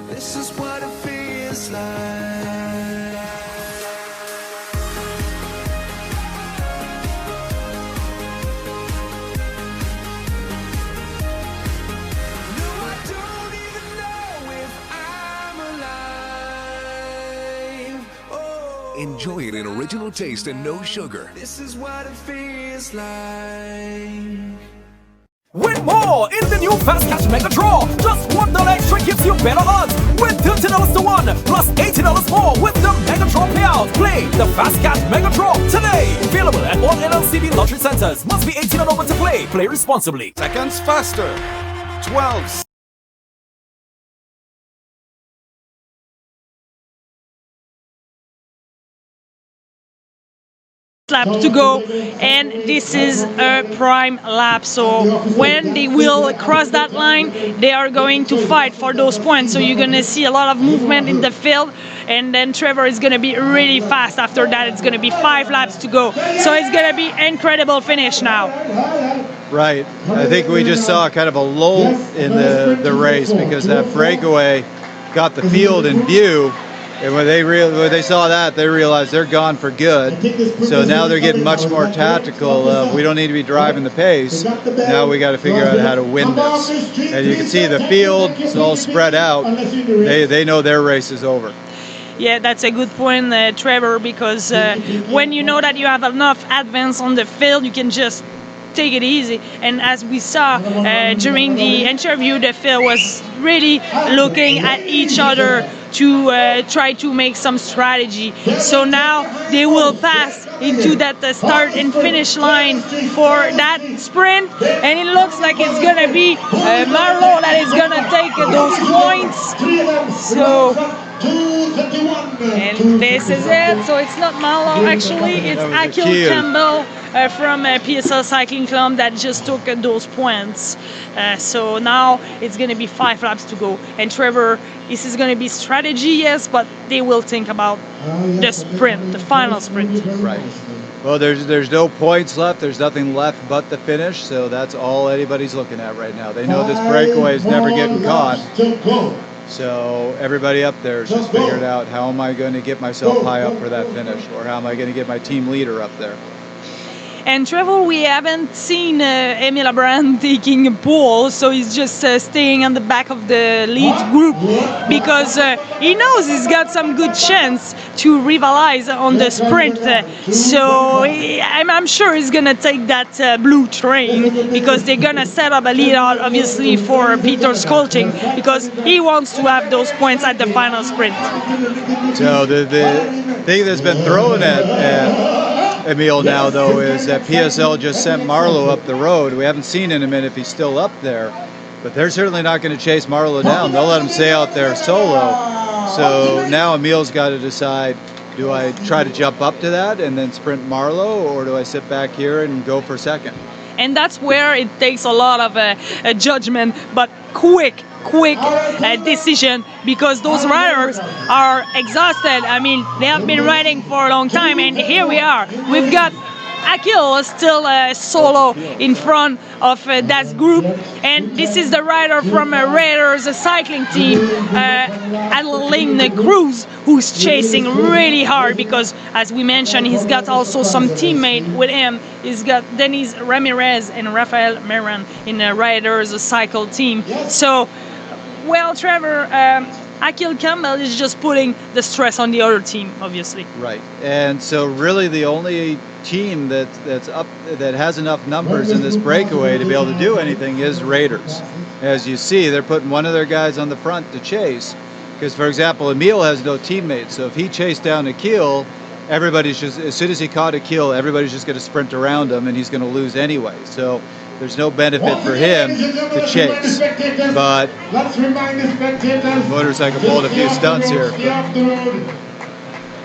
This is what it feels like. No, I don't even know if I'm alive. Oh, Enjoy it in original taste and no sugar. this is what it feels like. Win more in the new Fast Cash Mega Draw. Just $1 extra gives you better odds. Win $30 to 1 plus $80 more with the Mega Draw payout. Play the Fast Cash Mega Draw today. Available at all NLCB lottery centers. Must be 18 and over to play. Play responsibly. Seconds faster. 12. Lap to go, and this is a prime lap, so when they will cross that line they are going to fight for those points, so you're gonna see a lot of movement in the field, and then Trevor is gonna be really fast. After that it's gonna be 5 laps to go, so it's gonna be incredible finish now. Right, I think we just saw kind of a lull in the race because that breakaway got the field in view. And when they saw that, they realized they're gone for good. So now they're getting much more tactical. We don't need to be driving the pace. Now we got to figure out how to win this. And you can see the field is all spread out. They know their race is over. Yeah, that's a good point, Trevor, because when you know that you have enough advance on the field, you can just take it easy. And as we saw during the interview, the field was really looking at each other to try to make some strategy. So now they will pass into that start and finish line for that sprint, and it looks like it's gonna be Marlowe that is gonna take those points. So, and this is it. So it's not Marlowe, actually, it's Akil Campbell from PSL Cycling Club that just took those points. So now it's going to be 5 laps to go. And Trevor, this is going to be strategy, yes, but they will think about the sprint, the final sprint. Right. Well, there's no points left. There's nothing left but the finish. So that's all anybody's looking at right now. They know this breakaway is never getting caught. So everybody up there is just figuring out, how am I going to get myself high up for that finish, or how am I going to get my team leader up there? And Trevor, we haven't seen Emil Abraham taking a pole, so he's just staying on the back of the lead group because he knows he's got some good chance to rivalize on the sprint. So I'm sure he's gonna take that blue train because they're gonna set up a lead out, obviously, for Peter Skolting because he wants to have those points at the final sprint. So the thing that's been thrown at Emil now, though, is that PSL just sent Marlowe up the road. We haven't seen in a minute if he's still up there, but they're certainly not going to chase Marlowe down. They'll let him stay out there solo. So now Emil's got to decide, do I try to jump up to that and then sprint Marlowe, or do I sit back here and go for second? And that's where it takes a lot of judgment, but quick decision, because those riders are exhausted. I mean, they have been riding for a long time, and here we are. We've got Akil still solo in front of that group, and this is the rider from Raiders cycling team, Adeline Cruz, who's chasing really hard because, as we mentioned, he's got also some teammate with him. He's got Denis Ramirez and Rafael Meran in the Raiders cycle team. So, well, Trevor, Akil Campbell is just putting the stress on the other team, obviously. Right, and so really the only team that's up that has enough numbers in this breakaway to be able to do anything is Raiders. As you see, they're putting one of their guys on the front to chase, because, for example, Emil has no teammates, so if he chased down Akil, everybody's just, as soon as he caught Akil, everybody's just going to sprint around him and he's going to lose anyway. So there's no benefit for him to chase. But motorcycle pulled a few stunts here.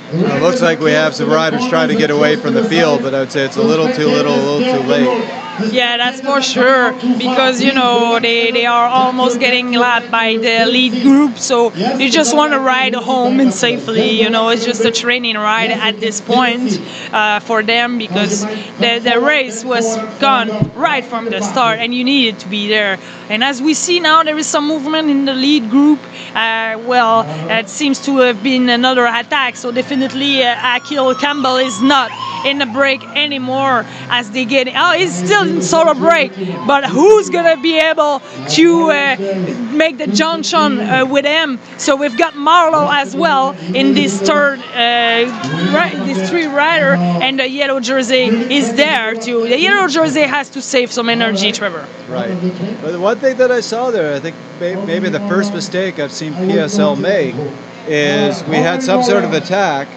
It looks like we have some riders trying to get away from the field, but I would say it's a little too little, a little too late. Yeah, that's for sure, because, you know, they are almost getting lapped by the lead group, so they just want to ride home and safely. You know, it's just a training ride at this point for them, because the race was gone right from the start and you needed to be there. And as we see now, there is some movement in the lead group. Well, it seems to have been another attack, so definitely Akil Campbell is not in the break anymore as they get. Oh, he's still in solo break, but who's gonna be able to make the junction with him? So we've got Marlowe as well in this third, this three rider, and the yellow jersey is there too. The yellow jersey has to save some energy, Trevor. Right. But the one thing that I saw there, I think maybe the first mistake I've seen PSL make is we had some sort of attack.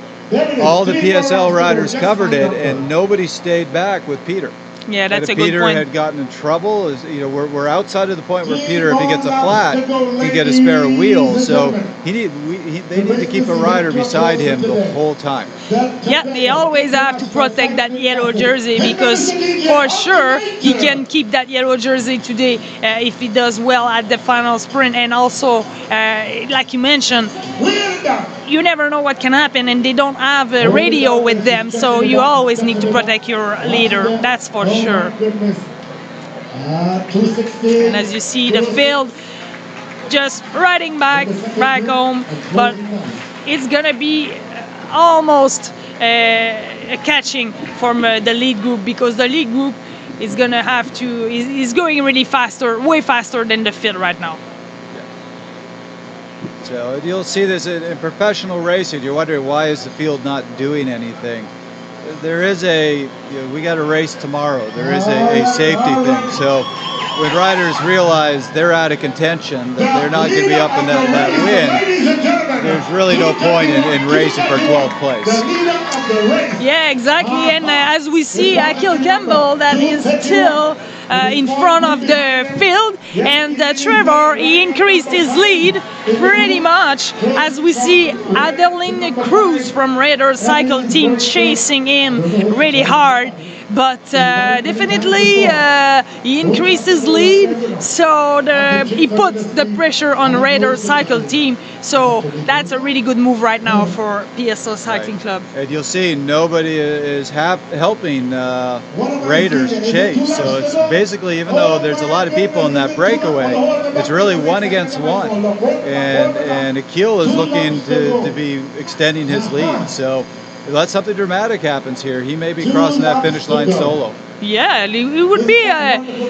All the PSL riders covered it, and nobody stayed back with Peter. Yeah, that's a Peter good point. had gotten in trouble. You know, we're outside of the point where Peter, if he gets a flat, can get a spare wheel. So they need to keep a rider beside him the whole time. Yeah, they always have to protect that yellow jersey, because for sure he can keep that yellow jersey today if he does well at the final sprint. And also, like you mentioned, you never know what can happen, and they don't have a radio with them, so you always need to protect your leader. That's for sure. And as you see, the field just riding back home, but it's gonna be almost catching from the lead group, because the lead group is gonna have to is going really faster, way faster than the field right now. So you'll see this in professional racing. You're wondering, why is the field not doing anything? There is we got a race tomorrow. There is a safety thing. So when riders realize they're out of contention, that they're not going to be up in that win, there's really no point in racing for 12th place. Yeah, exactly. And as we see, Akil Campbell, that is still in front of the field, and Trevor, he increased his lead pretty much, as we see Adeline Cruz from Raiders cycle team chasing him really hard. but definitely he increased his lead, so he puts the pressure on Raiders Cycle Team. So that's a really good move right now for PSL Cycling Club. And you'll see nobody is helping Raiders chase. So it's basically, even though there's a lot of people in that breakaway, it's really 1 against 1. And Akil is looking to be extending his lead. So unless something dramatic happens here, he may be crossing that finish line solo. Yeah, it would be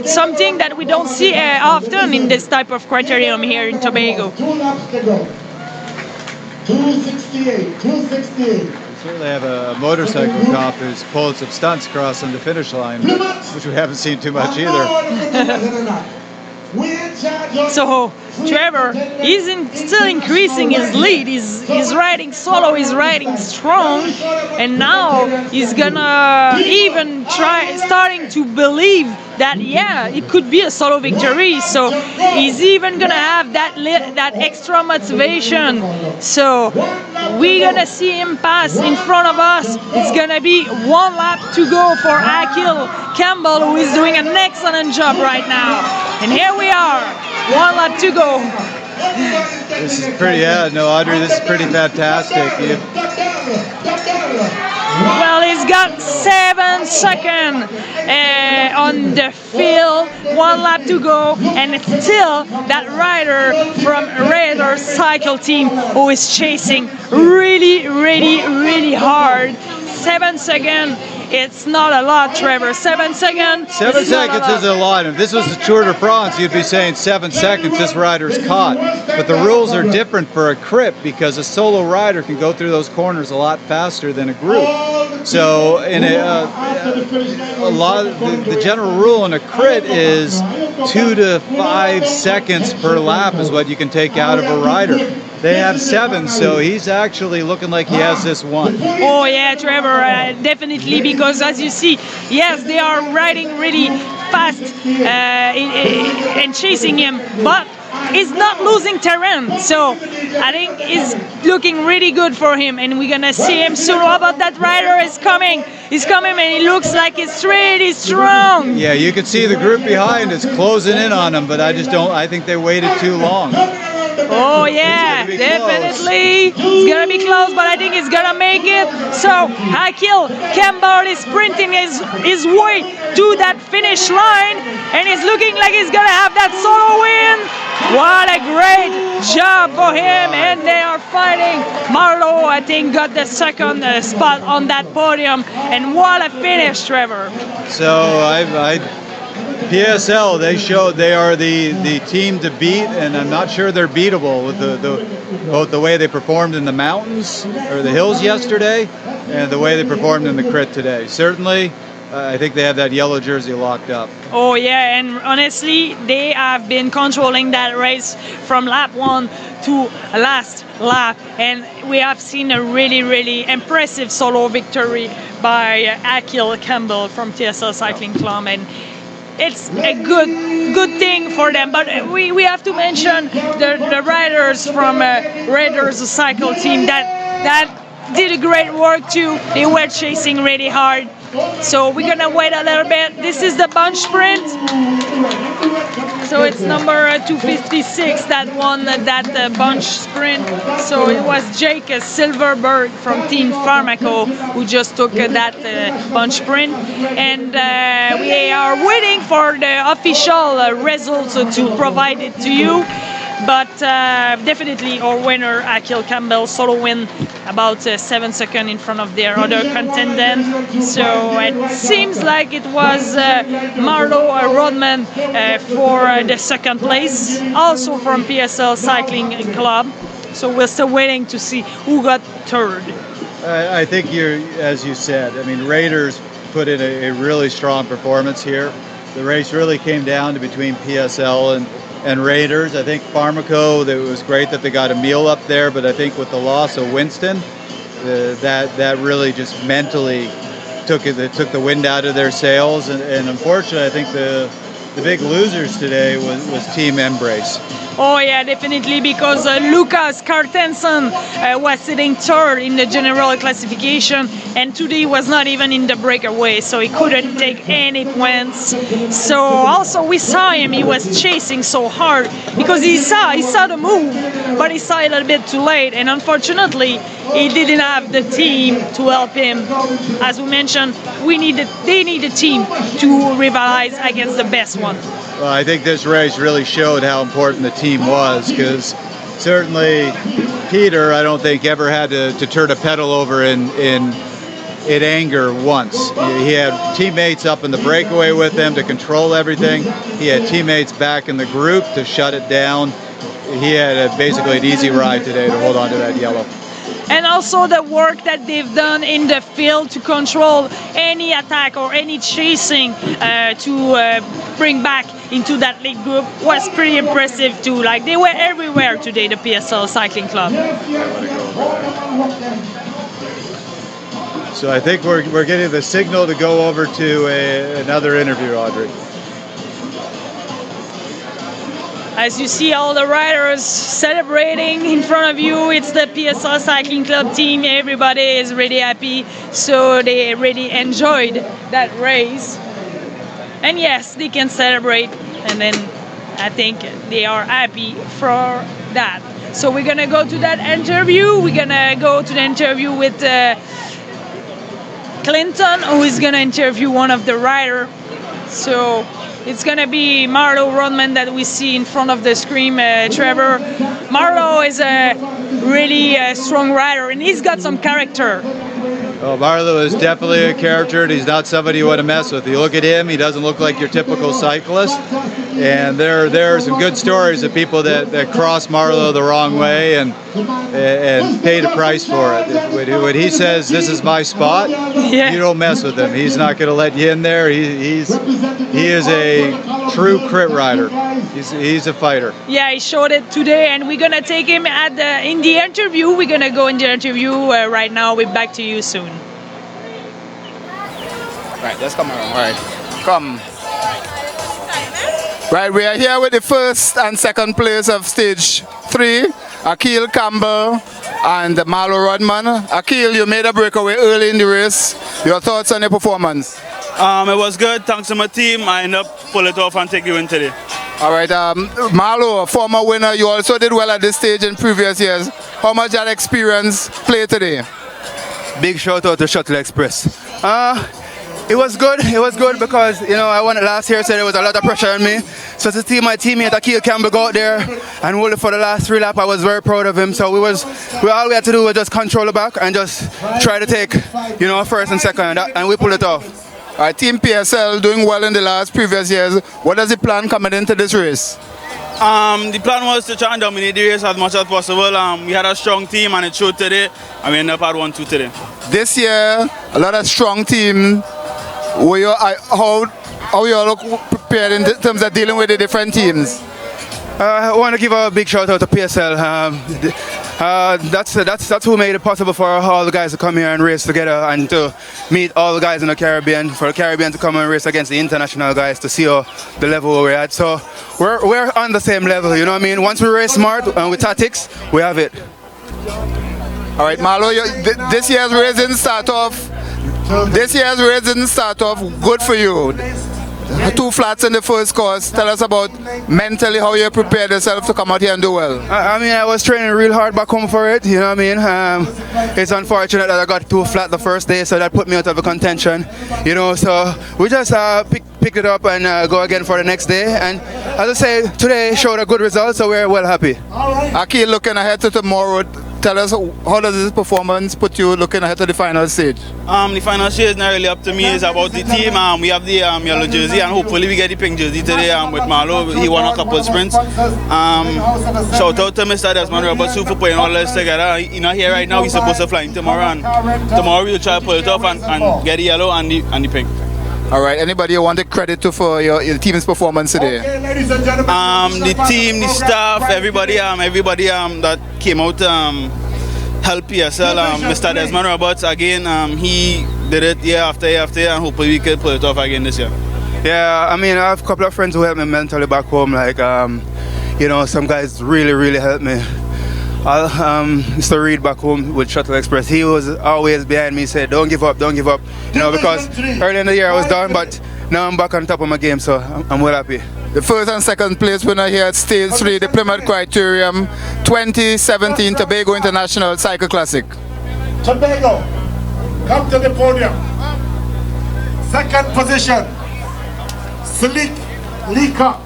something that we don't see often in this type of criterium here in Tobago. 2 laps to go. 268, 268. We certainly have a motorcycle cop who's pulling some stunts crossing the finish line, which we haven't seen too much either. So Trevor, he's still increasing his lead. He's riding solo, he's riding strong, and now he's gonna even starting to believe that it could be a solo victory. So he's even gonna have that extra motivation. So we're gonna see him pass in front of us. It's gonna be 1 lap to go for Akil Campbell, who is doing an excellent job right now. And here we are, 1 lap to go. This is pretty, Audrey, this is pretty fantastic. Well, he's got 7 seconds on the field, 1 lap to go, and it's still that rider from Raiders Cycle Team who is chasing really hard. 7 seconds. It's not a lot, Trevor. 7 seconds. 7 seconds is a lot. If this was the Tour de France, you'd be saying 7 seconds, this rider's caught. But the rules are different for a crip because a solo rider can go through those corners a lot faster than a group. So in a lot of the general rule in a crit is 2 to 5 seconds per lap is what you can take out of a rider. They have 7, so he's actually looking like he has this one. Oh yeah, Trevor, definitely, because as you see, yes, they are riding really fast and chasing him, but he's not losing terrain, so I think it's looking really good for him, and we're gonna see him soon. How about that rider is coming? He's coming, and he looks like he's really strong. Yeah, you can see the group behind is closing in on him, but I think they waited too long. Oh yeah, definitely. It's gonna be close, but I think he's gonna make it. So Akil Campbell is sprinting his way to that finish line, and he's looking like he's gonna have that solo win. What a great job for him, and they are fighting. Marlo, I think, got the second spot on that podium, and what a finish, Trevor. So PSL, they showed they are the team to beat, and I'm not sure they're beatable with both the way they performed in the mountains or the hills yesterday and the way they performed in the crit today. Certainly, I think they have that yellow jersey locked up. Oh yeah, and honestly, they have been controlling that race from lap 1 to last lap, and we have seen a really impressive solo victory by Akil Campbell from TSL Cycling Club, and it's a good thing for them. But we have to mention the riders from Raiders Cycle Team that did a great work too. They were chasing really hard. So we're gonna wait a little bit. This is the bunch sprint. So it's number 256 that won that bunch sprint. So it was Jake Silverberg from Team Pharmaco who just took that bunch sprint. And we are waiting for the official results to provide it to you. But definitely our winner, Akil Campbell, solo win about 7 seconds in front of their other contendant. So it seems like it was Marlo Rodman for the second place, also from PSL Cycling Club. So we're still waiting to see who got third. I think as you said, I mean, Raiders put in a really strong performance here. The race really came down to between PSL and Raiders. I think Pharmaco, it was great that they got a meal up there, but I think with the loss of Winston, that really just mentally took the wind out of their sails. And unfortunately, I think the big losers today was Team Embrace. Oh yeah, definitely, because Lucas Cartensen was sitting third in the general classification, and today was not even in the breakaway, so he couldn't take any points. So also we saw him; he was chasing so hard because he saw the move, but he saw it a little bit too late, and unfortunately he didn't have the team to help him. As we mentioned, they need a team to rivalize against the best one. Well, I think this race really showed how important the team was, because certainly Peter, I don't think, ever had to turn a pedal over in anger once. He had teammates up in the breakaway with him to control everything. He had teammates back in the group to shut it down. He had basically an easy ride today to hold on to that yellow. And also the work that they've done in the field to control any attack or any chasing to bring back into that lead group was pretty impressive too. Like, they were everywhere today, the PSL Cycling Club. So I think we're getting the signal to go over to another interview, Audrey. As you see all the riders celebrating in front of you, it's the PSL Cycling Club team. Everybody is really happy, so they really enjoyed that race. And yes, they can celebrate, and then I think they are happy for that. So we're gonna go to that interview. We're gonna go to the interview with Clinton, who is gonna interview one of the riders. So it's gonna be Marlo Rodman that we see in front of the screen, Trevor. Marlo is a really strong rider, and he's got some character. Oh, Marlo is definitely a character, and he's not somebody you want to mess with. You look at him, he doesn't look like your typical cyclist. And there are some good stories of people that cross Marlo the wrong way and pay the price for it. When he says, "This is my spot," you don't mess with him. He's not going to let you in there. He is a true crit rider. He's a fighter. Yeah, he showed it today, and we're gonna take him in the interview. We're gonna go in the interview right now. We're back to you soon. Right, let's come around. All right, come. Right, we are here with the first and second place of stage 3, Akil Campbell and Marlo Rodman. Akil, you made a breakaway early in the race. Your thoughts on your performance? It was good. Thanks to my team, I ended up pulling it off and taking the win today. All right, Marlo, a former winner, you also did well at this stage in previous years. How much that experience play today? Big shout out to Shuttle Express. It was good. It was good because, you know, I won it last year, so there was a lot of pressure on me. So to see my teammate Akil Campbell go out there and hold it for the last 3 laps, I was very proud of him. So all we had to do was just control the back and just try to take, you know, first and second, and we pulled it off. All right, Team PSL doing well in the previous years. What is the plan coming into this race? The plan was to try and dominate the race as much as possible. We had a strong team, and it showed today, and we ended up at 1-2 today. This year, a lot of strong team. How you all look prepared in terms of dealing with the different teams? I want to give a big shout out to PSL. That's who made it possible for all the guys to come here and race together and to meet all the guys in the Caribbean, for the Caribbean to come and race against the international guys to see the level we're at. So we're on the same level, you know what I mean? Once we race smart and with tactics, we have it. All right, Marlo, this year's race didn't start off. Good for you. 2 flats in the first course. Tell us about mentally how you prepared yourself to come out here and do well. I mean, I was training real hard back home for it, you know what I mean? It's unfortunate that I got 2 flat the first day, so that put me out of the contention, you know, so we just picked it up and go again for the next day. And as I say, today showed a good result, so we're well happy. Akil, looking ahead to tomorrow, tell us, how does this performance put you looking ahead to the final stage? The final stage is not really up to me. It's about the team. We have the yellow jersey, and hopefully we get the pink jersey today with Marlo. He won a couple of sprints. Shout out to Mr. Desmond Roberts for putting all this together. He's not here right now. He's supposed to fly in tomorrow, and tomorrow we'll try to pull it off and get the yellow and the pink. All right, anybody you want to credit to for your team's performance today? The team, the staff, everybody that came out help PSL. Mr. Desmond Roberts, again, he did it year after year after year, and hopefully we can pull it off again this year. Yeah, I mean, I have a couple of friends who help me mentally back home, like some guys really helped me. Mr. Reed back home with Shuttle Express, he was always behind me, said don't give up, because early in the year I was down, but now I'm back on top of my game, so I'm well happy. The first and second place winner here at Stage 3, the Plymouth Criterium 2017 Tobago International Cycle Classic. Tobago, come to the podium. Second position, Salik Leacock.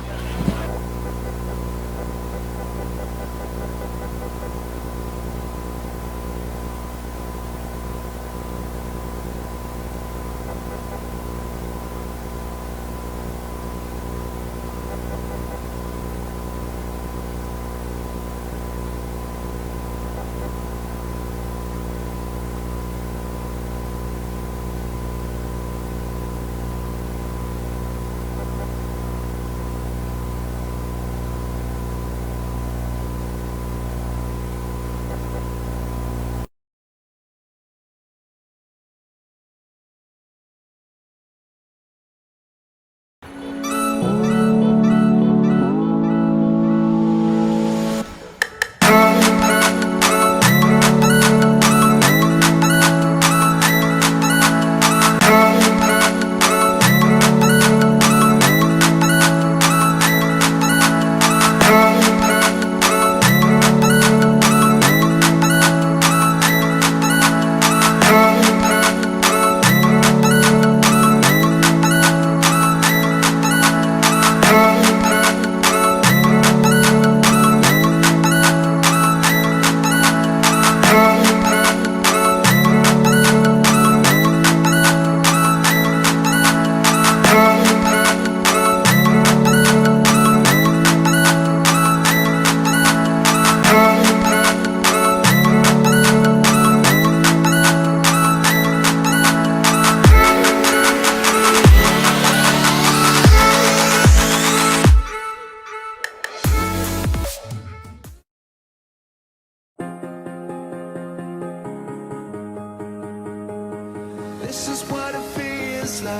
This is what it feels like.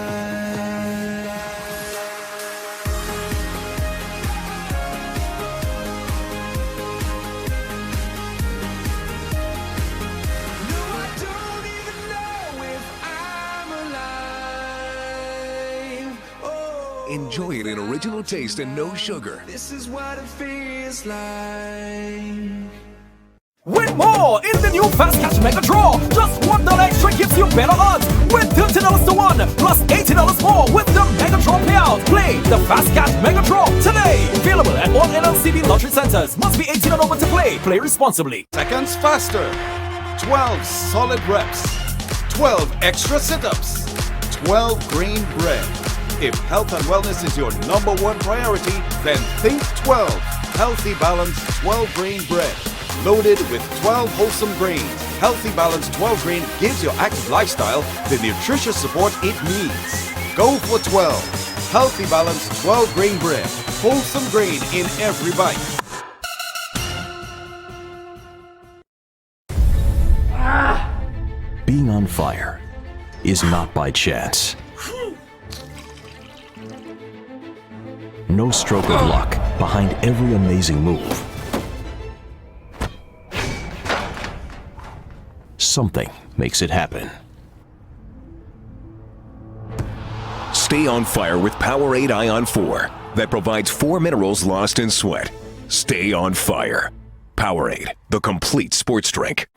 No, I don't even know if I'm alive. Oh, Enjoy it in original taste and no sugar. this is what it feels like. Win more in the new Fast Cash Mega Draw. Just $1 extra gives you better odds. Win $30 to 1 plus $80 more with the Mega Draw payout. Play the Fast Cash Mega Draw today. Available at all NLCB lottery centers. Must be 18 and over to play. Play responsibly. Seconds faster. 12 solid reps. 12 extra sit-ups. 12 grain bread. If health and wellness is your #1 priority, then think 12. Healthy Balance 12 grain bread. Loaded with 12 wholesome grains, Healthy Balance 12 grain gives your active lifestyle the nutritious support it needs. Go for 12. Healthy Balance 12 grain bread. Wholesome grain in every bite. Being on fire is not by chance. No stroke of luck behind every amazing move. Something makes it happen. Stay on fire with Powerade Ion 4 that provides 4 minerals lost in sweat. Stay on fire. Powerade, the complete sports drink.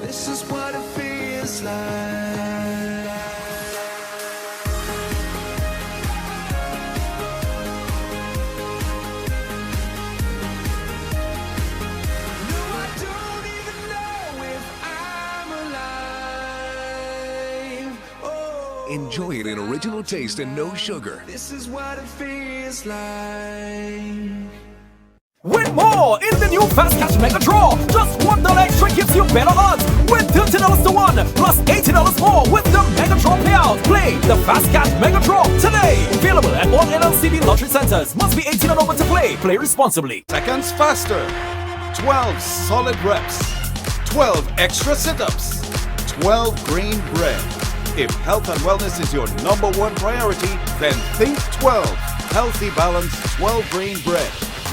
This is what it feels like. No, I don't even know if I'm alive. Oh, Enjoy it in original taste and no sugar. this is what it feels like. Win more in the new Fast Cash Mega Draw. Just $1 extra gives you better odds. Win $30 to one plus $80 more with the Mega Draw payout. Play the Fast Cash Mega Draw today. Available at all LLCB lottery centers. Must be 18 and over to play. Play responsibly. Seconds faster. 12 solid reps. 12 extra sit-ups. 12 grain bread. If health and wellness is your #1 priority, then think 12. Healthy Balance 12 grain bread.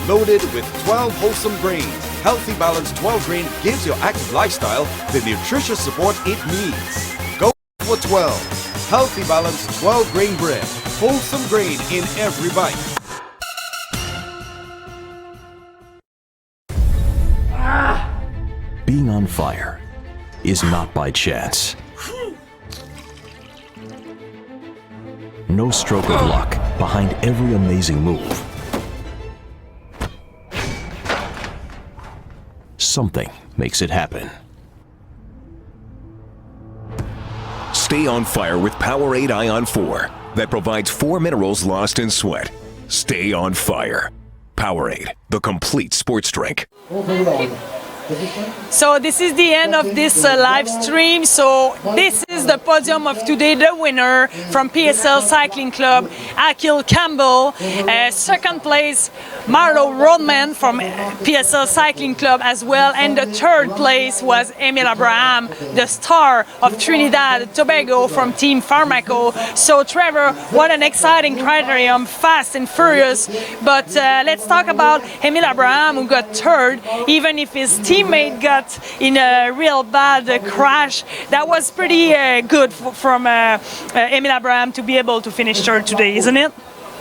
Loaded with 12 wholesome grains. Healthy Balance 12 grain gives your active lifestyle the nutritious support it needs. Go for 12. Healthy Balance 12 grain bread. Wholesome grain in every bite. Being on fire is not by chance. No stroke of luck behind every amazing move. Something makes it happen. Stay on fire with Powerade Ion 4 that provides 4 minerals lost in sweat. Stay on fire. Powerade, the complete sports drink. So this is the end of this live stream. So this is the podium of today. The winner from PSL Cycling Club, Akil Campbell. Second place, Marlo Rodman from PSL Cycling Club as well. And the third place was Emil Abraham, the star of Trinidad Tobago from Team Pharmaco. So Trevor, what an exciting criterium, fast and furious. But let's talk about Emil Abraham, who got third, even if his teammate got in a real bad crash. That was pretty good from Emil Abraham to be able to finish third today, isn't it?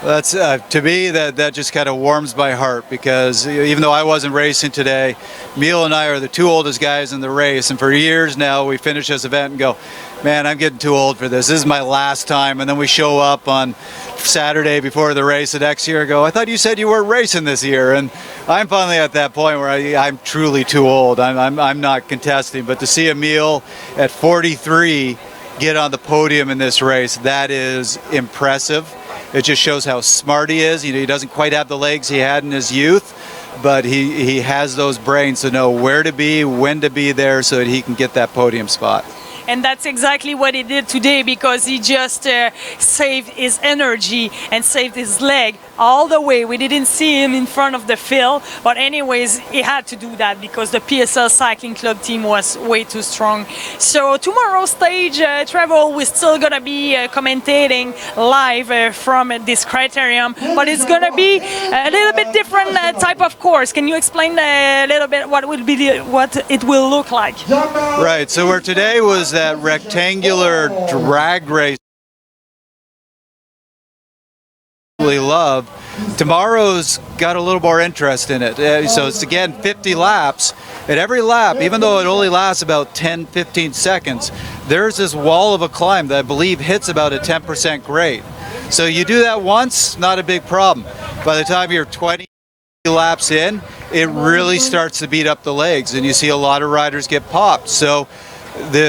That's to me that just kind of warms my heart, because even though I wasn't racing today, Emil and I are the two oldest guys in the race, and for years now we finish this event and go, man, I'm getting too old for this. This is my last time. And then we show up on Saturday before the race the next year and go, I thought you said you weren't racing this year. And I'm finally at that point where I'm truly too old. I'm not contesting. But to see Emil at 43 get on the podium in this race, that is impressive. It just shows how smart he is. You know, he doesn't quite have the legs he had in his youth, but he has those brains to know where to be, when to be there, so that he can get that podium spot. And that's exactly what he did today, because he just saved his energy and saved his leg all the way. We didn't see him in front of the field, but anyways, he had to do that because the PSL Cycling Club team was way too strong. So tomorrow's stage, Trevor, we're still gonna be commentating live from this criterium, but it's gonna be a little bit different type of course. Can you explain a little bit what it will look like? Right. So where today was that rectangular drag race we love, tomorrow's got a little more interest in it. So it's again 50 laps. At every lap, even though it only lasts about 10-15 seconds, there's this wall of a climb that I believe hits about a 10% grade. So you do that once, not a big problem. By the time you're 20 laps in, it really starts to beat up the legs, and you see a lot of riders get popped. So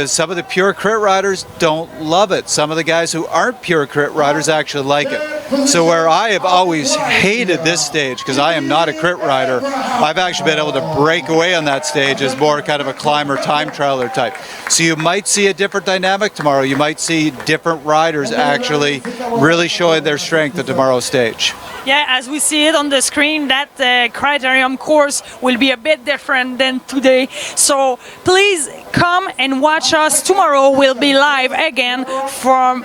some of the pure crit riders don't love it. Some of the guys who aren't pure crit riders actually like it. So where I have always hated this stage, because I am not a crit rider, I've actually been able to break away on that stage as more kind of a climber, time trialer type. So you might see a different dynamic tomorrow. You might see different riders actually really showing their strength at tomorrow's stage. Yeah, as we see it on the screen, that criterium course will be a bit different than today. So please come and watch us tomorrow. We'll be live again from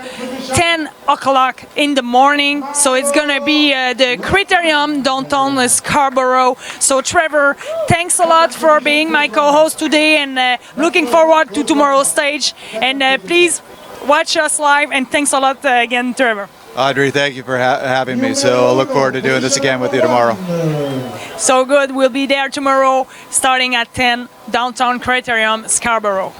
10 o'clock in the morning. So it's going to be the criterium downtown Scarborough. So Trevor, thanks a lot for being my co-host today, and looking forward to tomorrow's stage. And please watch us live, and thanks a lot again, Trevor. Audrey, thank you for having me. So I look forward to doing this again with you tomorrow. So good. We'll be there tomorrow starting at 10, downtown Criterium, Scarborough.